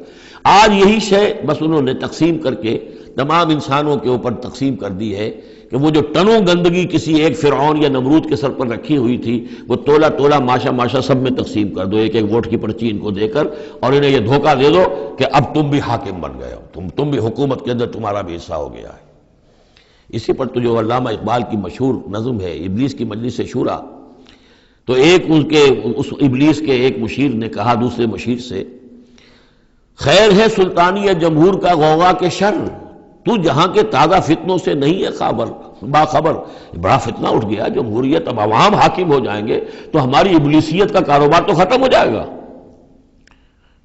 آج یہی شے بس انہوں نے تقسیم کر کے تمام انسانوں کے اوپر تقسیم کر دی ہے کہ وہ جو ٹنوں گندگی کسی ایک فرعون یا نمرود کے سر پر رکھی ہوئی تھی، وہ تولا تولا ماشا ماشا سب میں تقسیم کر دو، ایک ایک ووٹ کی پرچی ان کو دے کر، اور انہیں یہ دھوکہ دے دو کہ اب تم بھی حاکم بن گئے ہو، تم بھی حکومت کے اندر تمہارا بھی حصہ ہو گیا ہے. اسی پر تو جو علامہ اقبال کی مشہور نظم ہے ابلیس کی مجلس شورا، تو ایک اس ابلیس کے ایک مشیر نے کہا دوسرے مشیر سے، خیر ہے سلطانی جمہور کا غوغا کے شر، تو جہاں کے تازہ فتنوں سے نہیں ہے باخبر. بڑا فتنہ اٹھ گیا، جمہوریت، اب عوام حاکم ہو جائیں گے تو ہماری ابلیسیت کا کاروبار تو ختم ہو جائے گا.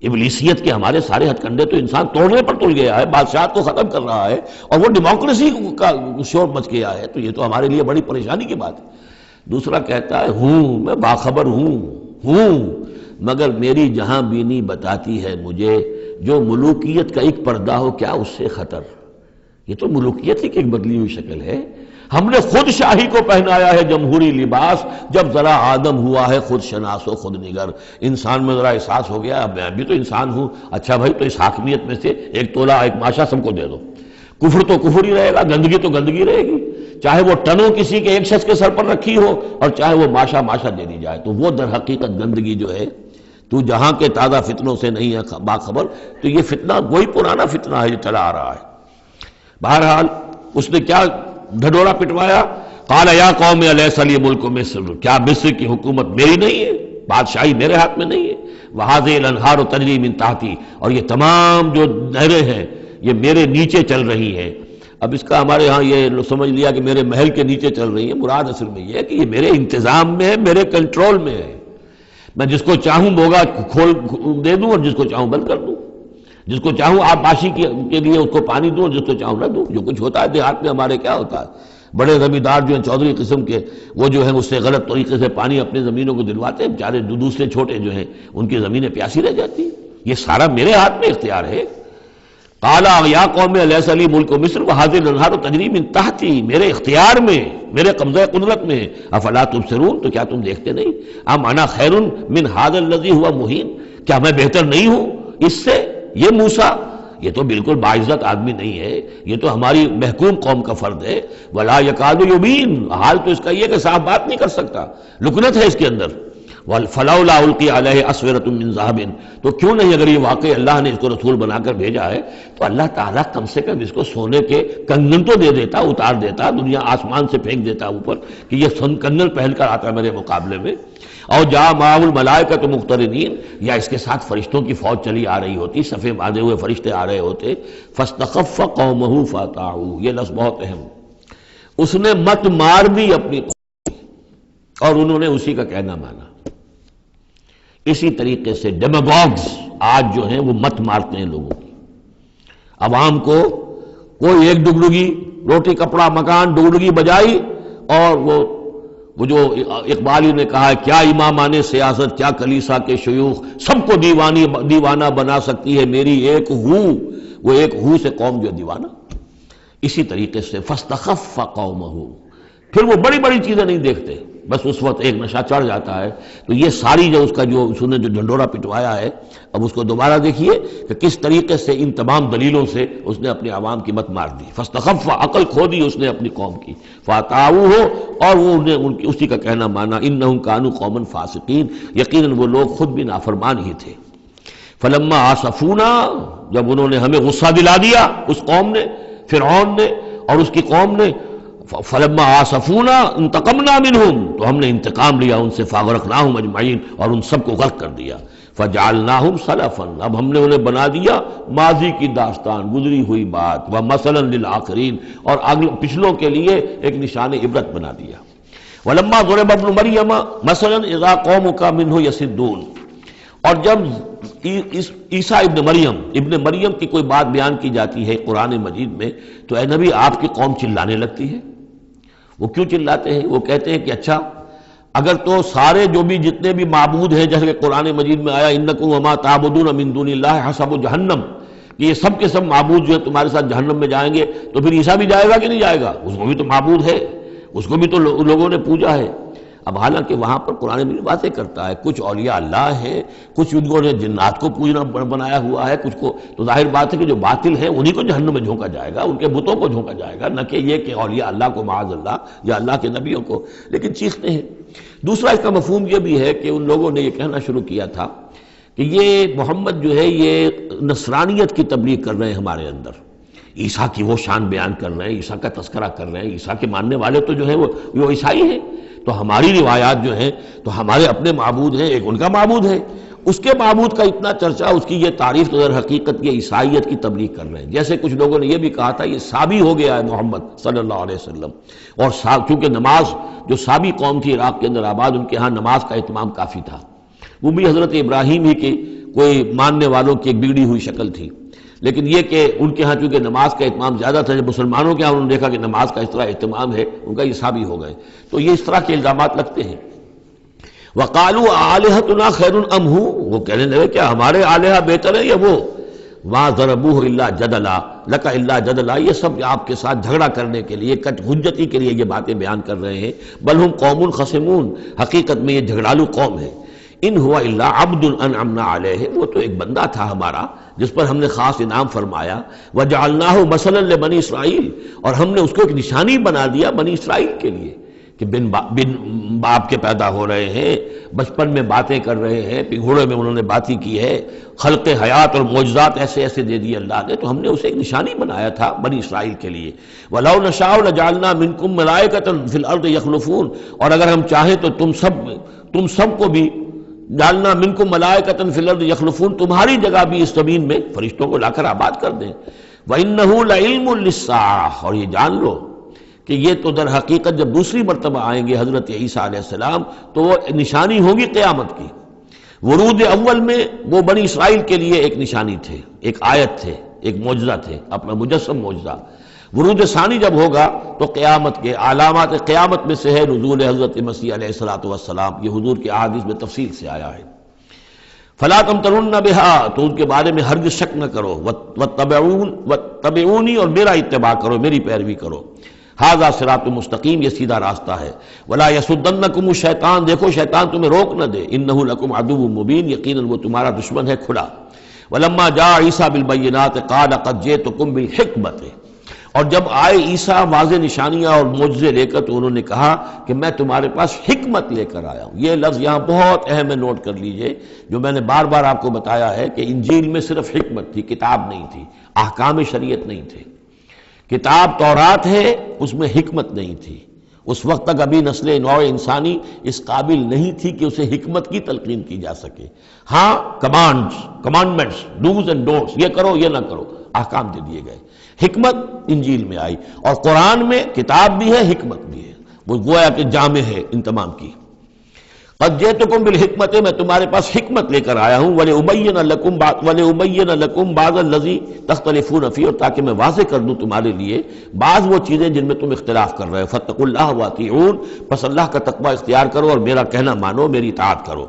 ابلیسیت کے ہمارے سارے ہتھ کنڈے تو انسان توڑنے پر تل گیا ہے، بادشاہت کو ختم کر رہا ہے، اور وہ ڈیموکریسی کا شور مچ گیا ہے. تو یہ تو ہمارے لیے بڑی پریشانی کی بات ہے. دوسرا کہتا ہے ہوں میں باخبر ہوں مگر میری جہاں بینی بتاتی ہے مجھے، جو ملوکیت کا ایک پردہ ہو کیا اس سے خطر. یہ تو ملوکیت ہی کی ایک بدلی ہوئی شکل ہے. ہم نے خود شاہی کو پہنایا ہے جمہوری لباس، جب ذرا آدم ہوا ہے خود شناس و خود نگر. انسان میں ذرا احساس ہو گیا میں بھی تو انسان ہوں. اچھا بھائی، تو اس حاکمیت میں سے ایک تولا ایک ماشا سب کو دے دو. کفر تو کفر ہی رہے گا، گندگی تو گندگی رہے گی، چاہے وہ ٹنوں کسی کے ایک شخص کے سر پر رکھی ہو اور چاہے وہ ماشا ماشا دے دی جائے. تو وہ در حقیقت گندگی جو ہے، تو جہاں کے تازہ فتنوں سے نہیں ہے باخبر. تو یہ فتنہ وہی پرانا فتنہ ہے جو چلا آ رہا ہے. بہرحال اس نے کیا ڈھڈورا پٹوایا، قال یا قوم الیس لی ملک مصر، کیا مصر کی حکومت میری نہیں ہے، بادشاہی میرے ہاتھ میں نہیں ہے. وہذہ الانہار تجری من تحتی، اور یہ تمام جو نہریں ہیں یہ میرے نیچے چل رہی ہیں. اب اس کا ہمارے ہاں یہ سمجھ لیا کہ میرے محل کے نیچے چل رہی ہے. مراد اصل میں یہ ہے کہ یہ میرے انتظام میں ہے، میرے کنٹرول میں ہے. میں جس کو چاہوں بوگا کھول دے دوں اور جس کو چاہوں بند کر دوں، جس کو چاہوں آبپاشی کے لیے اس کو پانی دوں اور جس کو چاہوں نہ دوں. جو کچھ ہوتا ہے دیہات میں ہمارے کیا ہوتا ہے، بڑے زمیندار جو ہیں چودھری قسم کے، وہ جو ہیں اس سے غلط طریقے سے پانی اپنی زمینوں کو دلواتے ہیں، بیچارے دوسرے چھوٹے جو ہیں ان کی زمینیں پیاسی رہ جاتی ہیں. یہ سارا میرے ہاتھ میں اختیار ہے. قال یا قوم الیس لی ملک مصر وہذہ الانہار تجری من تحتی، میرے اختیار میں، میرے قبضہ قدرت میں. افلا تبصرون، تو کیا تم دیکھتے نہیں؟ ام انا خیر من ھذا الذی ھو مہین، کیا میں بہتر نہیں ہوں اس سے؟ یہ موسیٰ یہ تو بالکل باعزت آدمی نہیں ہے، یہ تو ہماری محکوم قوم کا فرد ہے. ولا یکاد یبین، حال تو اس کا یہ کہ صاف بات نہیں کر سکتا، لکنت ہے اس کے اندر. فلولا القی علیہ اسورۃ من ذہب، تو کیوں نہیں اگر یہ واقعی اللہ نے اس کو رسول بنا کر بھیجا ہے تو اللہ تعالیٰ کم سے کم اس کو سونے کے کنگن تو دے دیتا، اتار دیتا، دنیا آسمان سے پھینک دیتا اوپر کہ یہ کنگن پہن کر آتا میرے مقابلے میں. اور جا معه الملائکۃ مقترنین، یا اس کے ساتھ فرشتوں کی فوج چلی آ رہی ہوتی، صفے باندھے ہوئے فرشتے آ رہے ہوتے. فاستخف قومہ فاطاعوہ، یہ لفظ بہت اہم، اس نے مت مار دی اپنی قوم اور انہوں نے اسی کا کہنا مانا. اسی طریقے سے ڈیماگوگز آج جو ہیں وہ مت مارتے ہیں لوگوں کی. عوام کو کوئی ایک ڈگڈگی، روٹی کپڑا مکان ڈگڈگی بجائی، اور وہ جو اقبالی نے کہا ہے کیا امامان سیاست، کیا کلیسا کے شیوخ، سب کو دیوانہ بنا سکتی ہے میری ایک ہو. وہ ایک ہو سے قوم جو دیوانہ. اسی طریقے سے فاستخف قومہ، پھر وہ بڑی بڑی چیزیں نہیں دیکھتے، بس اس وقت ایک نشہ چڑھ جاتا ہے. تو یہ ساری جو اس کا جو اس نے جو ڈنڈورا پٹوایا ہے، اب اس کو دوبارہ دیکھیے کہ کس طریقے سے ان تمام دلیلوں سے اس نے اپنے عوام کی مت مار دی. فاستخف، عقل کھو دی اس نے اپنی قوم کی. فاطاعوہ، اور وہ اسی کا کہنا مانا. انہم کانوا قوما فاسقین، یقیناً وہ لوگ خود بھی نافرمان ہی تھے. فلما آسفونا، جب انہوں نے ہمیں غصہ دلا دیا، اس قوم نے، فرعون نے اور اس کی قوم نے، فلما آسفونا انتقمنا منہم، تو ہم نے انتقام لیا ان سے، فاغرقناہم اجمعین، اور ان سب کو غرق کر دیا، فجعلناہم سلفا، اب ہم نے انہیں بنا دیا ماضی کی داستان، گزری ہوئی بات، ومثلا للآخرین، اور پچھلوں کے لیے ایک نشان عبرت بنا دیا۔ ولما ضرب ابن مریم مثلا اذا قومک منہ یصدون، اور جب عیسیٰ ابن مریم کی کوئی بات بیان کی جاتی ہے قرآن مجید میں، تو اے نبی آپ کی قوم چلانے لگتی ہے۔ وہ کیوں چلاتے ہیں؟ وہ کہتے ہیں کہ اچھا اگر تو سارے جو بھی جتنے بھی معبود ہیں، جیسے کہ قرآن مجید میں آیا انکم وما تعبدون من دون اللہ حسب جہنم، کہ یہ سب کے سب معبود جو ہے تمہارے ساتھ جہنم میں جائیں گے، تو پھر عیسیٰ بھی جائے گا کہ نہیں جائے گا؟ اس کو بھی تو معبود ہے، اس کو بھی تو لوگوں نے پوجا ہے۔ اب حالانکہ وہاں پر قرآن مجید باتیں کرتا ہے، کچھ اولیاء اللہ ہیں، کچھ ان کو نے جنات کو پوجنا بنایا ہوا ہے، کچھ کو تو ظاہر بات ہے کہ جو باطل ہیں انہی کو جہنم میں جھونکا جائے گا، ان کے بتوں کو جھونکا جائے گا، نہ کہ یہ کہ اولیاء اللہ کو معاذ اللہ یا اللہ کے نبیوں کو، لیکن چیختے ہیں۔ دوسرا اس کا مفہوم یہ بھی ہے کہ ان لوگوں نے یہ کہنا شروع کیا تھا کہ یہ محمد جو ہے یہ نصرانیت کی تبلیغ کر رہے ہیں ہمارے اندر، عیسیٰ کی وہ شان بیان کر رہے ہیں، عیسیٰ کا تذکرہ کر رہے ہیں، عیسیٰ کے ماننے والے تو جو ہیں وہ عیسائی ہیں، تو ہماری روایات جو ہیں تو ہمارے اپنے معبود ہیں، ایک ان کا معبود ہے، اس کے معبود کا اتنا چرچا، اس کی یہ تعریف، تو در حقیقت یہ عیسائیت کی تبلیغ کر رہے ہیں۔ جیسے کچھ لوگوں نے یہ بھی کہا تھا یہ سابی ہو گیا ہے محمد صلی اللہ علیہ وسلم، اور چونکہ نماز جو سابی قوم تھی عراق کے اندر آباد، ان کے ہاں نماز کا اہتمام کافی تھا، وہ بھی حضرت ابراہیم ہی کے کوئی ماننے والوں کی ایک بگڑی ہوئی شکل تھی، لیکن یہ کہ ان کے ہاں چونکہ نماز کا اہتمام زیادہ تھا، جب مسلمانوں کے ہاں انہوں نے دیکھا کہ نماز کا اس طرح اہتمام ہے، ان کا یہ سابی ہو گئے، تو یہ اس طرح کے الزامات لگتے ہیں۔ وَقَالُوا آلِهَتُنَا خَيْرٌ أَمْ هُوَ، وہ کہنے لگے کیا ہمارے آلہہ بہتر ہے یا وہ؟ وَمَا ضَرَبُوهُ إِلَّا جَدَلًا لَكَ إِلَّا جَدَلًا، یہ سب آپ کے ساتھ جھگڑا کرنے کے لیے، کٹ حجتی کے لیے یہ باتیں بیان کر رہے ہیں۔ بل ہم قوم خصمون، حقیقت میں یہ جھگڑالو قوم ہے۔ ان ہوا الا عبد انعمنا علیہ، وہ تو ایک بندہ تھا ہمارا جس پر ہم نے خاص انعام فرمایا، وجعلناہ مثلا لبنی اسرائیل، اور ہم نے اس کو ایک نشانی بنا دیا بنی اسرائیل کے لیے، کہ بن باپ کے پیدا ہو رہے ہیں، بچپن میں باتیں کر رہے ہیں، پگھوڑے میں انہوں نے باتیں کی ہے، خلق حیات اور معجزات ایسے ایسے دے دیے اللہ نے، تو ہم نے اسے ایک نشانی بنایا تھا بنی اسرائیل کے لیے۔ وَلَوْ نَشَاءُ لَجَعَلْنَا مِنْكُمْ مَلَائِكَةً فِي الْأَرْضِ يَخْلُفُونَ، اور اگر ہم چاہیں تو تم سب کو بھی جعلنا منکم ملائکۃ فی الارض یخلفون، تمہاری جگہ بھی اس زمین میں فرشتوں کو لا کر آباد کر دیں۔ وَإِنَّهُ لَعِلْمٌ لِلسَّاعَةِ، اور یہ جان لو کہ یہ تو در حقیقت جب دوسری مرتبہ آئیں گے حضرت عیسیٰ علیہ السلام تو وہ نشانی ہوگی قیامت کی۔ ورود اول میں وہ بنی اسرائیل کے لیے ایک نشانی تھے، ایک آیت تھے، ایک معجزہ تھے، اپنا مجسم معجزہ۔ ورود ثانی جب ہوگا تو قیامت کے علامات قیامت میں سے ہے نزول حضرت مسیح علیہ السلام، یہ حضور کے احادیث میں تفصیل سے آیا ہے۔ فلا تمترن بها، تو ان کے بارے میں ہرگز شک نہ کرو، واتبعونی، اور میرا اتباع کرو، میری پیروی کرو۔ ھذا صراط مستقیم، یہ سیدھا راستہ ہے۔ ولا یصدنکم الشیطان، دیکھو شیطان تمہیں روک نہ دے، انہ لکم عدو مبین، یقیناً وہ تمہارا دشمن ہے کھلا۔ ولما جاء عیسیٰ بالبینات قال قد جئتکم بالحکمۃ، اور جب آئے عیسیٰ واضح نشانیاں اور معجزے لے کر تو انہوں نے کہا کہ میں تمہارے پاس حکمت لے کر آیا ہوں۔ یہ لفظ یہاں بہت اہم ہے، نوٹ کر لیجئے، جو میں نے بار بار آپ کو بتایا ہے کہ انجیل میں صرف حکمت تھی، کتاب نہیں تھی، احکام شریعت نہیں تھے۔ کتاب تورات ہے، اس میں حکمت نہیں تھی، اس وقت تک ابھی نسل نوع انسانی اس قابل نہیں تھی کہ اسے حکمت کی تلقین کی جا سکے۔ ہاں کمانڈمنٹس، ڈوز اینڈ ڈونٹس، یہ کرو یہ نہ کرو، احکام دے دیے گئے۔ حکمت انجیل میں آئی، اور قرآن میں کتاب بھی ہے حکمت بھی ہے، وہ گویا کہ جامع ہے ان تمام کی۔ قد جئتکم بالحکمت، میں تمہارے پاس حکمت لے کر آیا ہوں، وَلِأُبَيِّنَ لَكُمْ بَعْضَ الَّذِي تَخْتَلِفُونَ فِيهِ، اور تاکہ میں واضح کر دوں تمہارے لیے بعض وہ چیزیں جن میں تم اختلاف کر رہے ہو۔ فَاتَّقُوا اللَّهَ وَأَطِيعُونِ، پس اللہ کا تقوی اختیار کرو اور میرا کہنا مانو، میری اطاعت کرو۔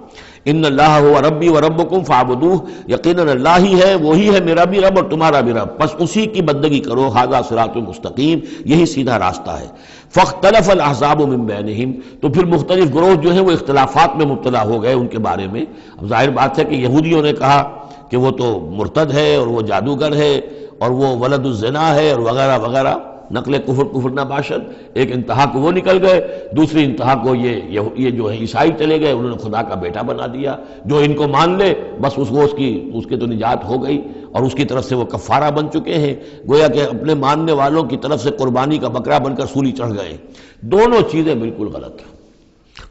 ان اللہ هو ربی وربکم فاعبدوہ، یقیناً اللہ ہی ہے، وہی ہے میرا بھی رب اور تمہارا بھی رب، بس اسی کی بندگی کرو۔ ھذا صراط مستقیم، یہی سیدھا راستہ ہے۔ فاختلف الاحزاب من بینہم، تو پھر مختلف گروہ جو ہیں وہ اختلافات میں مبتلا ہو گئے ان کے بارے میں۔ اب ظاہر بات ہے کہ یہودیوں نے کہا کہ وہ تو مرتد ہے اور وہ جادوگر ہے اور وہ ولد الزنا ہے اور وغیرہ وغیرہ، نقل کفر نہ باشد، ایک انتہا کو وہ نکل گئے، دوسری انتہا کو یہ جو ہے عیسائی چلے گئے، انہوں نے خدا کا بیٹا بنا دیا، جو ان کو مان لے بس اس کے تو نجات ہو گئی، اور اس کی طرف سے وہ کفارہ بن چکے ہیں، گویا کہ اپنے ماننے والوں کی طرف سے قربانی کا بکرا بن کر سولی چڑھ گئے۔ دونوں چیزیں بالکل غلط ہیں۔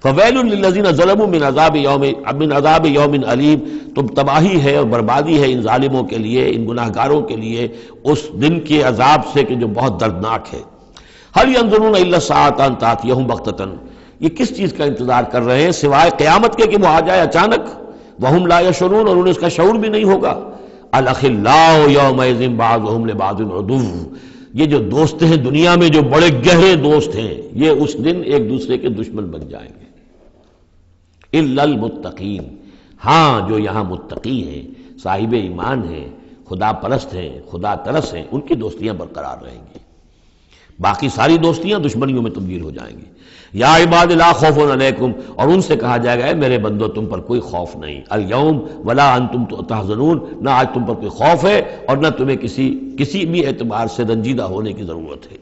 فویل للذین ظلموا من عذاب یوم علیم، تم تباہی ہے اور بربادی ہے ان ظالموں کے لیے، ان گناہگاروں کے لیے اس دن کے عذاب سے کہ جو بہت دردناک ہے۔ هل ينظرون الا الساعة ان تأتيهم بغتة، یہ کس چیز کا انتظار کر رہے ہیں سوائے قیامت کے کہ وہ آ جائے اچانک، وهم لا يشعرون، اور انہیں اس کا شعور بھی نہیں ہوگا۔ الاخلاء یومئذ بعضهم لبعض عدو، یہ جو دوست ہیں دنیا میں جو بڑے گہرے دوست ہیں، یہ اس دن ایک دوسرے کے دشمن بن جائیں گے۔ الا المتقین، ہاں جو یہاں متقی ہیں، صاحب ایمان ہیں، خدا پرست ہیں، خدا ترس ہیں، ان کی دوستیاں برقرار رہیں گی، باقی ساری دوستیاں دشمنیوں میں تبدیل ہو جائیں گی۔ یا عباد لا خوف علیکم، اور ان سے کہا جائے گا اے میرے بندو تم پر کوئی خوف نہیں، الیوم ولا انتم تحزنون، نہ آج تم پر کوئی خوف ہے اور نہ تمہیں کسی بھی اعتبار سے رنجیدہ ہونے کی ضرورت ہے۔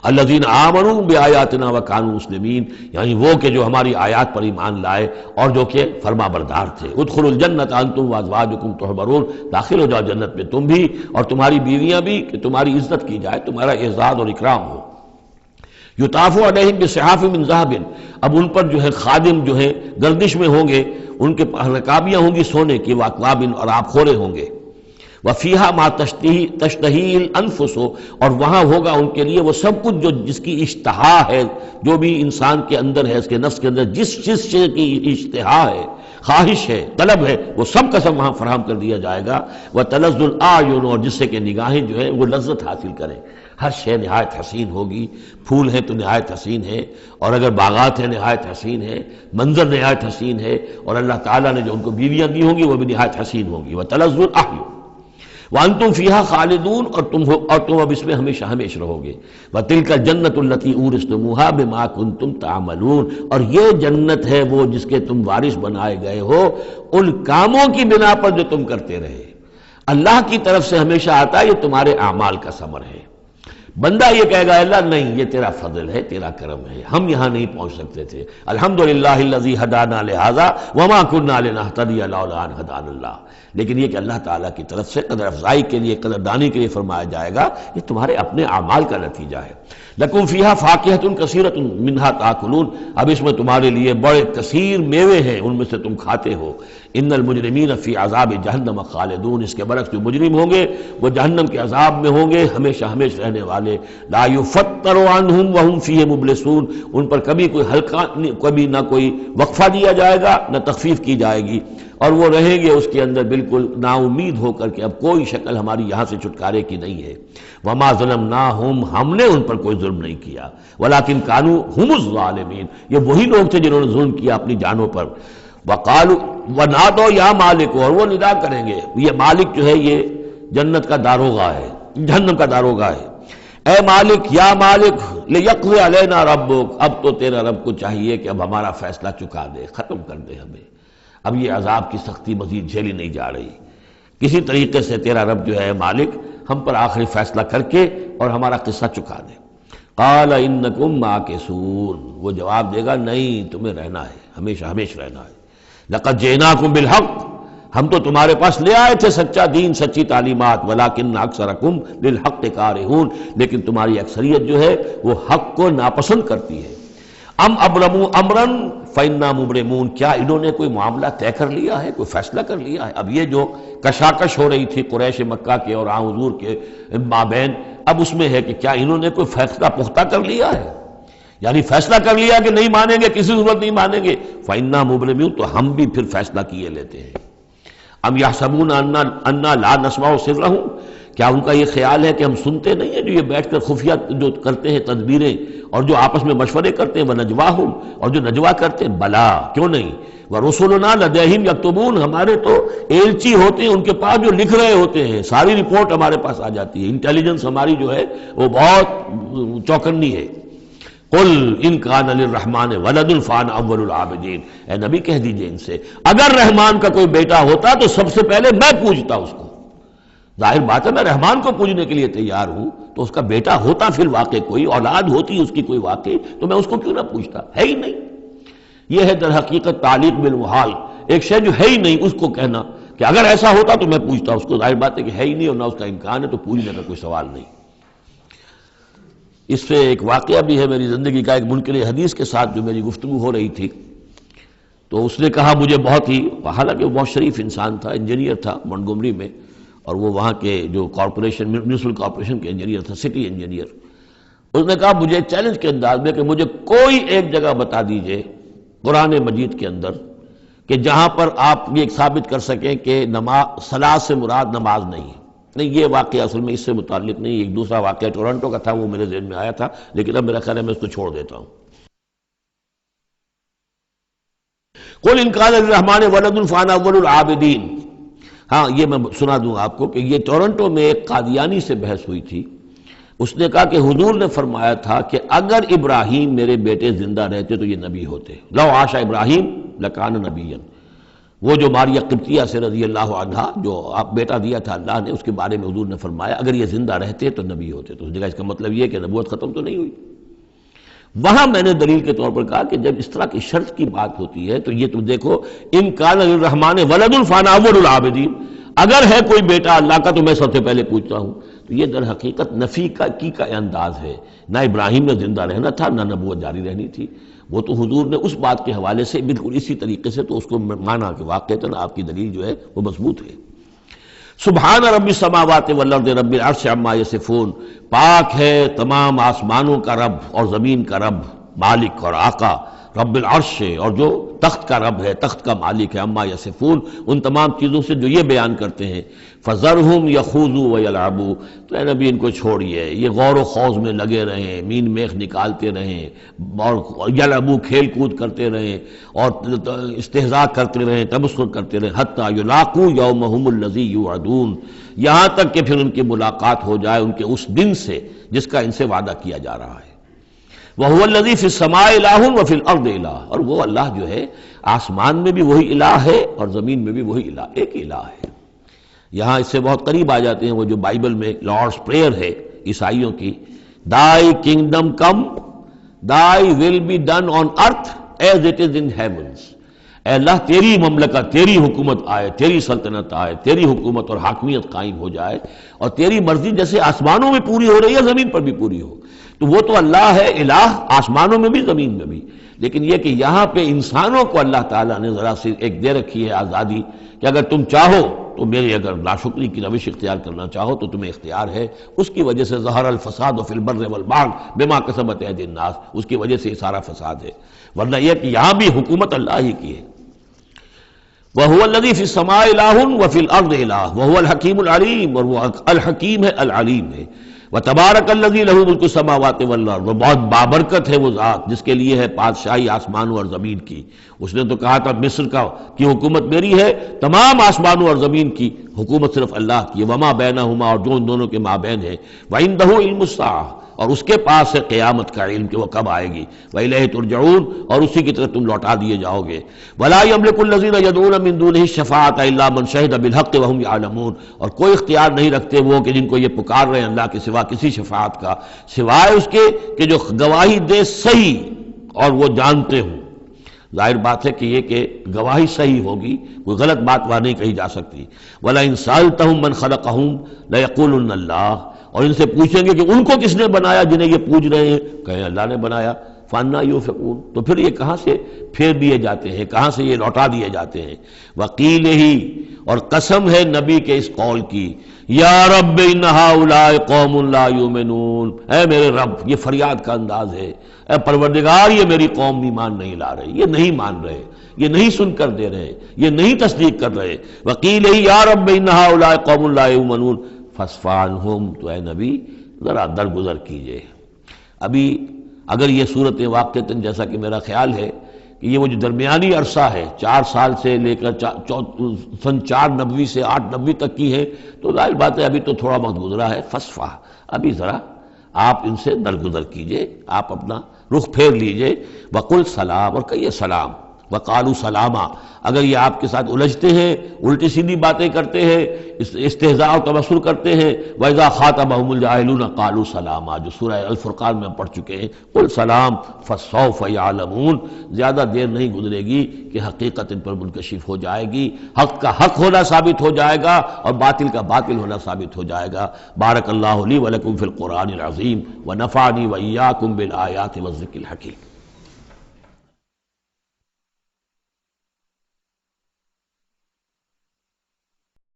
الذین آمنوا بآیاتنا وکانوا مسلمین، یعنی وہ کہ جو ہماری آیات پر ایمان لائے اور جو کہ فرما بردار تھے۔ ادخلوا الجنۃ انتم وازواجکم تحبرون، داخل ہو جاؤ جنت میں تم بھی اور تمہاری بیویاں بھی، کہ تمہاری عزت کی جائے، تمہارا اعزاز اور اکرام ہو۔ یطاف علیہم بصحاف من ذہب، اب ان پر جو ہے خادم جو ہے گردش میں ہوں گے، ان کے رکابیاں ہوں گی سونے کی، واکواب، اور آب خورے ہوں گے۔ وفیہا ما تشتہی الانفس، اور وہاں ہوگا ان کے لیے وہ سب کچھ جو جس کی اشتہا ہے، جو بھی انسان کے اندر ہے، اس کے نفس کے اندر جس چیز کی اشتہا ہے، خواہش ہے، طلب ہے، وہ سب کا سب وہاں فراہم کر دیا جائے گا۔ وتلذ الاعین، اور جس سے کہ نگاہیں جو ہیں وہ لذت حاصل کریں، ہر شے نہایت حسین ہوگی، پھول ہیں تو نہایت حسین ہے، اور اگر باغات ہیں نہایت حسین ہے، منظر نہایت حسین ہے، اور اللہ تعالیٰ نے جو ان کو بیویاں دی ہوں گی وہ بھی نہایت حسین ہوں گی۔ وتلذ الاعین وانتم فیہا خالدون، اور تم اب اس میں ہمیشہ ہمیشہ رہو گے۔ وتلک الجنۃ التی اورثتموہا بما کنتم تعملون، اور یہ جنت ہے وہ جس کے تم وارث بنائے گئے ہو ان کاموں کی بنا پر جو تم کرتے رہے۔ اللہ کی طرف سے ہمیشہ آتا ہے یہ تمہارے اعمال کا ثمر ہے۔ بندہ یہ کہے گا اللہ نہیں، یہ تیرا فضل ہے، تیرا کرم ہے، ہم یہاں نہیں پہنچ سکتے تھے، الحمدللہ الذی ہدانا لہذا وما کنا لنہتدی لولا ان ہدانا اللہ، لیکن یہ کہ اللہ تعالیٰ کی طرف سے قدر افزائی کے لیے، قدر دانی کے لیے فرمایا جائے گا یہ تمہارے اپنے اعمال کا نتیجہ ہے۔ لکم فیہا فاکہۃ کثیرۃ منہا تاکلون، اب اس میں تمہارے لیے بڑے کثیر میوے ہیں، ان میں سے تم کھاتے ہو۔ ان المجرمین فی عذاب جہنم خالدون، اس کے برعکس جو مجرم ہوں گے وہ جہنم کے عذاب میں ہوں گے ہمیشہ ہمیشہ رہنے والے۔ لا یفتر عنہم وہم فیہ مبلسون، ان پر کبھی کوئی ہلکا، کبھی نہ کوئی وقفہ دیا جائے گا نہ تخفیف کی جائے گی، اور وہ رہیں گے اس کے اندر بالکل نا امید ہو کر کہ اب کوئی شکل ہماری یہاں سے چھٹکارے کی نہیں ہے۔ وما ظلمناہم، ہم نے ان پر کوئی ظلم نہیں کیا، ولکن کانوا ہم الظالمین، یہ وہی لوگ تھے جنہوں نے ظلم کیا اپنی جانوں پر۔ وقالوا ونادوا یا مالک، اور وہ ندا کریں گے، یہ مالک جو ہے یہ جنت کا داروغہ ہے، جہنم کا داروغہ ہے، اے مالک یا مالک لیقضی علینا ربک، اب تو تیرا رب کو چاہیے کہ اب ہمارا فیصلہ چکا دے، ختم کر دے ہمیں، اب یہ عذاب کی سختی مزید جھیلی نہیں جا رہی، کسی طریقے سے تیرا رب جو ہے مالک ہم پر آخری فیصلہ کر کے اور ہمارا قصہ چکا دے۔ قال انکم ماکثون، وہ جواب دے گا نہیں، تمہیں رہنا ہے، ہمیشہ ہمیشہ رہنا ہے۔ لقد جئناکم بالحق، ہم تو تمہارے پاس لے آئے تھے سچا دین، سچی تعلیمات، ولکن اکثرکم للحق کارہون، لیکن تمہاری اکثریت جو ہے وہ حق کو ناپسند کرتی ہے۔ ام ابرموا امرا فإنا مبرمون، کیا انہوں نے کوئی معاملہ طے کر لیا ہے، کوئی فیصلہ کر لیا ہے؟ اب یہ جو کشاکش ہو رہی تھی قریش مکہ کے اور حضور کے مابین، اب اس میں ہے کہ کیا انہوں نے کوئی فیصلہ پختہ کر لیا ہے، یعنی فیصلہ کر لیا کہ نہیں مانیں گے، کسی صورت نہیں مانیں گے، فإنا مبرمون، تو ہم بھی پھر فیصلہ کیے لیتے ہیں۔ ام یحسبون انا لا نسمع سرهم، کیا ان کا یہ خیال ہے کہ ہم سنتے نہیں ہیں جو یہ بیٹھ کر خفیہ جو کرتے ہیں تدبیریں اور جو آپس میں مشورے کرتے ہیں، وَنَجْوَاهُمْ، اور جو نجوا کرتے ہیں، بلا کیوں نہیں، وَرُسُلُنَا لَدَيْهِمْ يَكْتُبُونَ، ہمارے تو ایلچی ہوتے ہیں ان کے پاس جو لکھ رہے ہوتے ہیں، ساری رپورٹ ہمارے پاس آ جاتی ہے، انٹیلیجنس ہماری جو ہے وہ بہت چوکنی ہے۔ قل ان کان للرحمن ولد فانا اول العابدین، اے نبی کہہ دیجئے ان سے اگر رحمان کا کوئی بیٹا ہوتا تو سب سے پہلے میں پوجتا اس کو، ظاہر بات ہے میں رحمان کو پوجنے کے لیے تیار ہوں، تو اس کا بیٹا ہوتا پھر واقع کوئی اولاد ہوتی اس کی کوئی واقع، تو میں اس کو کیوں نہ پوچھتا؟ ہے ہی نہیں۔ یہ ہے در حقیقت تعلیق بالمحال، ایک شے جو ہے ہی نہیں اس کو کہنا کہ اگر ایسا ہوتا تو میں پوچھتا۔ اس کو ظاہر بات ہے کہ ہے ہی نہیں اور نہ اس کا امکان ہے، تو پوچھنے کا کوئی سوال نہیں۔ اس سے ایک واقعہ بھی ہے میری زندگی کا، ایک منکر حدیث کے ساتھ جو میری گفتگو ہو رہی تھی، تو اس نے کہا مجھے بہت ہی، حالانکہ وہ بہت شریف انسان تھا، انجینئر تھا منٹگومری میں، اور وہ وہاں کے جو کارپوریشن میونسپل کارپوریشن کے انجینئر تھا، سٹی انجینئر۔ اس نے کہا مجھے چیلنج کے انداز میں کہ مجھے کوئی ایک جگہ بتا دیجئے قرآن مجید کے اندر کہ جہاں پر آپ یہ ثابت کر سکیں کہ نماز صلاۃ سے مراد نماز نہیں ہے۔ نہیں، یہ واقعہ اصل میں اس سے متعلق نہیں، ایک دوسرا واقعہ ٹورنٹو کا تھا، وہ میرے ذہن میں آیا تھا، لیکن اب میرا خیال ہے میں اس کو چھوڑ دیتا ہوں۔ قل ان کان للرحمن ولد فانا اول العابدین۔ ہاں یہ میں سنا دوں آپ کو کہ یہ ٹورنٹو میں ایک قادیانی سے بحث ہوئی تھی۔ اس نے کہا کہ حضور نے فرمایا تھا کہ اگر ابراہیم میرے بیٹے زندہ رہتے تو یہ نبی ہوتے، لو عاش ابراہیم لکان نبیا۔ وہ جو ماریہ قبطیہ سے رضی اللہ عنہا جو آپ بیٹا دیا تھا اللہ نے، اس کے بارے میں حضور نے فرمایا اگر یہ زندہ رہتے تو نبی ہوتے۔ تو اس نے کہا اس کا مطلب یہ کہ نبوت ختم تو نہیں ہوئی۔ وہاں میں نے دلیل کے طور پر کہا کہ جب اس طرح کی شرط کی بات ہوتی ہے تو یہ تم دیکھو، ان کان للرحمن ولد فانا اول العابدین، اگر ہے کوئی بیٹا اللہ کا تو میں سب سے پہلے پوچھتا ہوں۔ تو یہ در حقیقت نفی کا انداز ہے، نہ ابراہیم نے زندہ رہنا تھا نہ نبوت جاری رہنی تھی۔ وہ تو حضور نے اس بات کے حوالے سے بالکل اسی طریقے سے تو اس کو مانا کہ واقعتاً آپ کی دلیل جو ہے وہ مضبوط ہے۔ سبحان رب السماوات والارض رب العرش عما یصفون، پاک ہے تمام آسمانوں کا رب اور زمین کا رب، مالک اور آقا، رب العرش ہے اور جو تخت کا رب ہے، تخت کا مالک ہے، عما یصفون، ان تمام چیزوں سے جو یہ بیان کرتے ہیں۔ فذرہم یخوضوا ویلعبوا، تو اے نبی ان کو چھوڑیے، یہ غور و خوض میں لگے رہیں، مین میخ نکالتے رہیں، اور یلعبوا کھیل کود کرتے رہیں، اور استہزاء کرتے رہیں، تمسخر کرتے رہیں، حتی یلاقوا یومہم الذی یوعدون، یہاں تک کہ پھر ان کی ملاقات ہو جائے ان کے اس دن سے جس کا ان سے وعدہ کیا جا رہا ہے۔ وَهُوَ الَّذِي فِي السَّمَاءِ إِلَٰهٌ وَفِي الْأَرْضِ إِلَٰهٌ، اور وہ اللہ جو ہے آسمان میں بھی وہی الہ ہے اور زمین میں بھی وہی الہ، ایک الہ ہے۔ یہاں اس سے بہت قریب آ جاتے ہیں وہ جو بائبل میں لارڈس پریئر ہے عیسائیوں کی، Thy kingdom come, Thy will be done on earth as it is in heavens۔ اے اللہ تیری مملکت، تیری حکومت آئے، تیری سلطنت آئے، تیری حکومت اور حاکمیت قائم ہو جائے، اور تیری مرضی جیسے آسمانوں میں پوری ہو رہی ہے زمین پر بھی پوری ہو۔ تو وہ تو اللہ ہے الہ، آسمانوں میں بھی زمین میں بھی، لیکن یہ کہ یہاں پہ انسانوں کو اللہ تعالیٰ نے ذرا سی ایک دے رکھی ہے آزادی کہ اگر تم چاہو تو میری اگر ناشکری کی روش اختیار کرنا چاہو تو تمہیں اختیار ہے۔ اس کی وجہ سے ظہر الفساد فی البر والبحر بما کسبت ایدی الناس، اس کی وجہ سے یہ سارا فساد ہے، ورنہ یہ کہ یہاں بھی حکومت اللہ ہی کی ہے۔ وَهُوَ الَّذِي فِي السَّمَاءِ إِلَٰهٌ وَفِي الْأَرْضِ إِلَٰهٌ وَهُوَ الْحَكِيمُ الْعَلِيمُ، اور وہ الحکیم ہے، العلیم ہے۔ وَتَبَارَكَ الَّذِي لَهُ مُلْكُ السَّمَاوَاتِ وَالْأَرْضِ، وہ بہت بابرکت ہے وہ ذات جس کے لیے ہے بادشاہی آسمانوں اور زمین کی۔ اس نے تو کہا تھا مصر کی حکومت میری ہے، تمام آسمانوں اور زمین کی حکومت صرف اللہ کی ہے، وَمَا بَيْنَهُمَا، اور جو ان دونوں کے مابین ہے، وَعِندَهُ عِلْمُ السَّاعَةِ، اور اس کے پاس ہے قیامت کا علم کہ وہ کب آئے گی، وَإِلَيْهِ تُرْجَعُونَ، اور اسی کی طرف تم لوٹا دیے جاؤ گے۔ وَلَا يَمْلِكُ الَّذِينَ يَدْعُونَ مِن دُونِهِ الشَّفَاعَةَ إِلَّا مَنْ شَهِدَ بِالْحَقِّ وَهُمْ يَعْلَمُونَ، اور کوئی اختیار نہیں رکھتے وہ کہ جن کو یہ پکار رہے ہیں اللہ کے سوا کسی شفاعت کا، سوائے اس کے کہ جو گواہی دے صحیح اور وہ جانتے ہوں۔ ظاہر بات ہے کہ یہ کہ گواہی صحیح ہوگی، کوئی غلط بات وہاں نہیں کہی جا سکتی۔ وَلَئِن سَأَلْتَهُم مَّن خَلَقَهُم لَيَقُولُنَّ اللَّهُ، اور ان سے پوچھیں گے کہ ان کو کس نے بنایا جنہیں یہ پوچھ رہے ہیں، کہیں اللہ نے بنایا۔ فَأَنَّىٰ يُؤْفَكُونَ، تو پھر یہ کہاں سے پھیر دیے جاتے ہیں، کہاں سے یہ لوٹا دیے جاتے ہیں۔ وَقِيلِهِ، اور قسم ہے نبی کے اس قول کی، یا رب ان ہؤلاء قوم لا یؤمنون، اے میرے رب، یہ فریاد کا انداز ہے، اے پروردگار یہ میری قوم ایمان نہیں لا رہے، یہ نہیں مان رہے، یہ نہیں سن کر دے رہے، یہ نہیں تصدیق کر رہے۔ وَقِيلِهِ یا رب ان ہؤلاء قوم لا یؤمنون فاصفح عنہم، تو اے نبی ذرا درگزر کیجئے۔ ابھی اگر یہ صورت واقعتاً جیسا کہ میرا خیال ہے کہ یہ وہ جو درمیانی عرصہ ہے 4 سال سے لے کر سن 490 سے 890 تک کی ہے، تو ظاہر بات ہے ابھی تو تھوڑا وقت گزرا ہے۔ فصفح، ابھی ذرا آپ ان سے درگزر کیجئے، آپ اپنا رخ پھیر لیجئے۔ وقل سلام، اور کہیے سلام، وقالوا سلاما، اگر یہ آپ کے ساتھ الجھتے ہیں، الٹی سیدھی باتیں کرتے ہیں، استہزاء اور تبصر کرتے ہیں، وَإِذَا خَاطَبَهُمُ الْجَاهِلُونَ قَالُوا سَلَامًا، جو سورہ الفرقان میں ہم پڑھ چکے ہیں، قُلْ سلام فَسَوْفَ يَعْلَمُونَ، زیادہ دیر نہیں گزرے گی کہ حقیقت ان پر منکشف ہو جائے گی، حق کا حق ہونا ثابت ہو جائے گا اور باطل کا باطل ہونا ثابت ہو جائے گا۔ بارک اللہ لی ولکم فی القرآن العظیم ونفعنی وإیاکم بالآیات والذکر الحکیم۔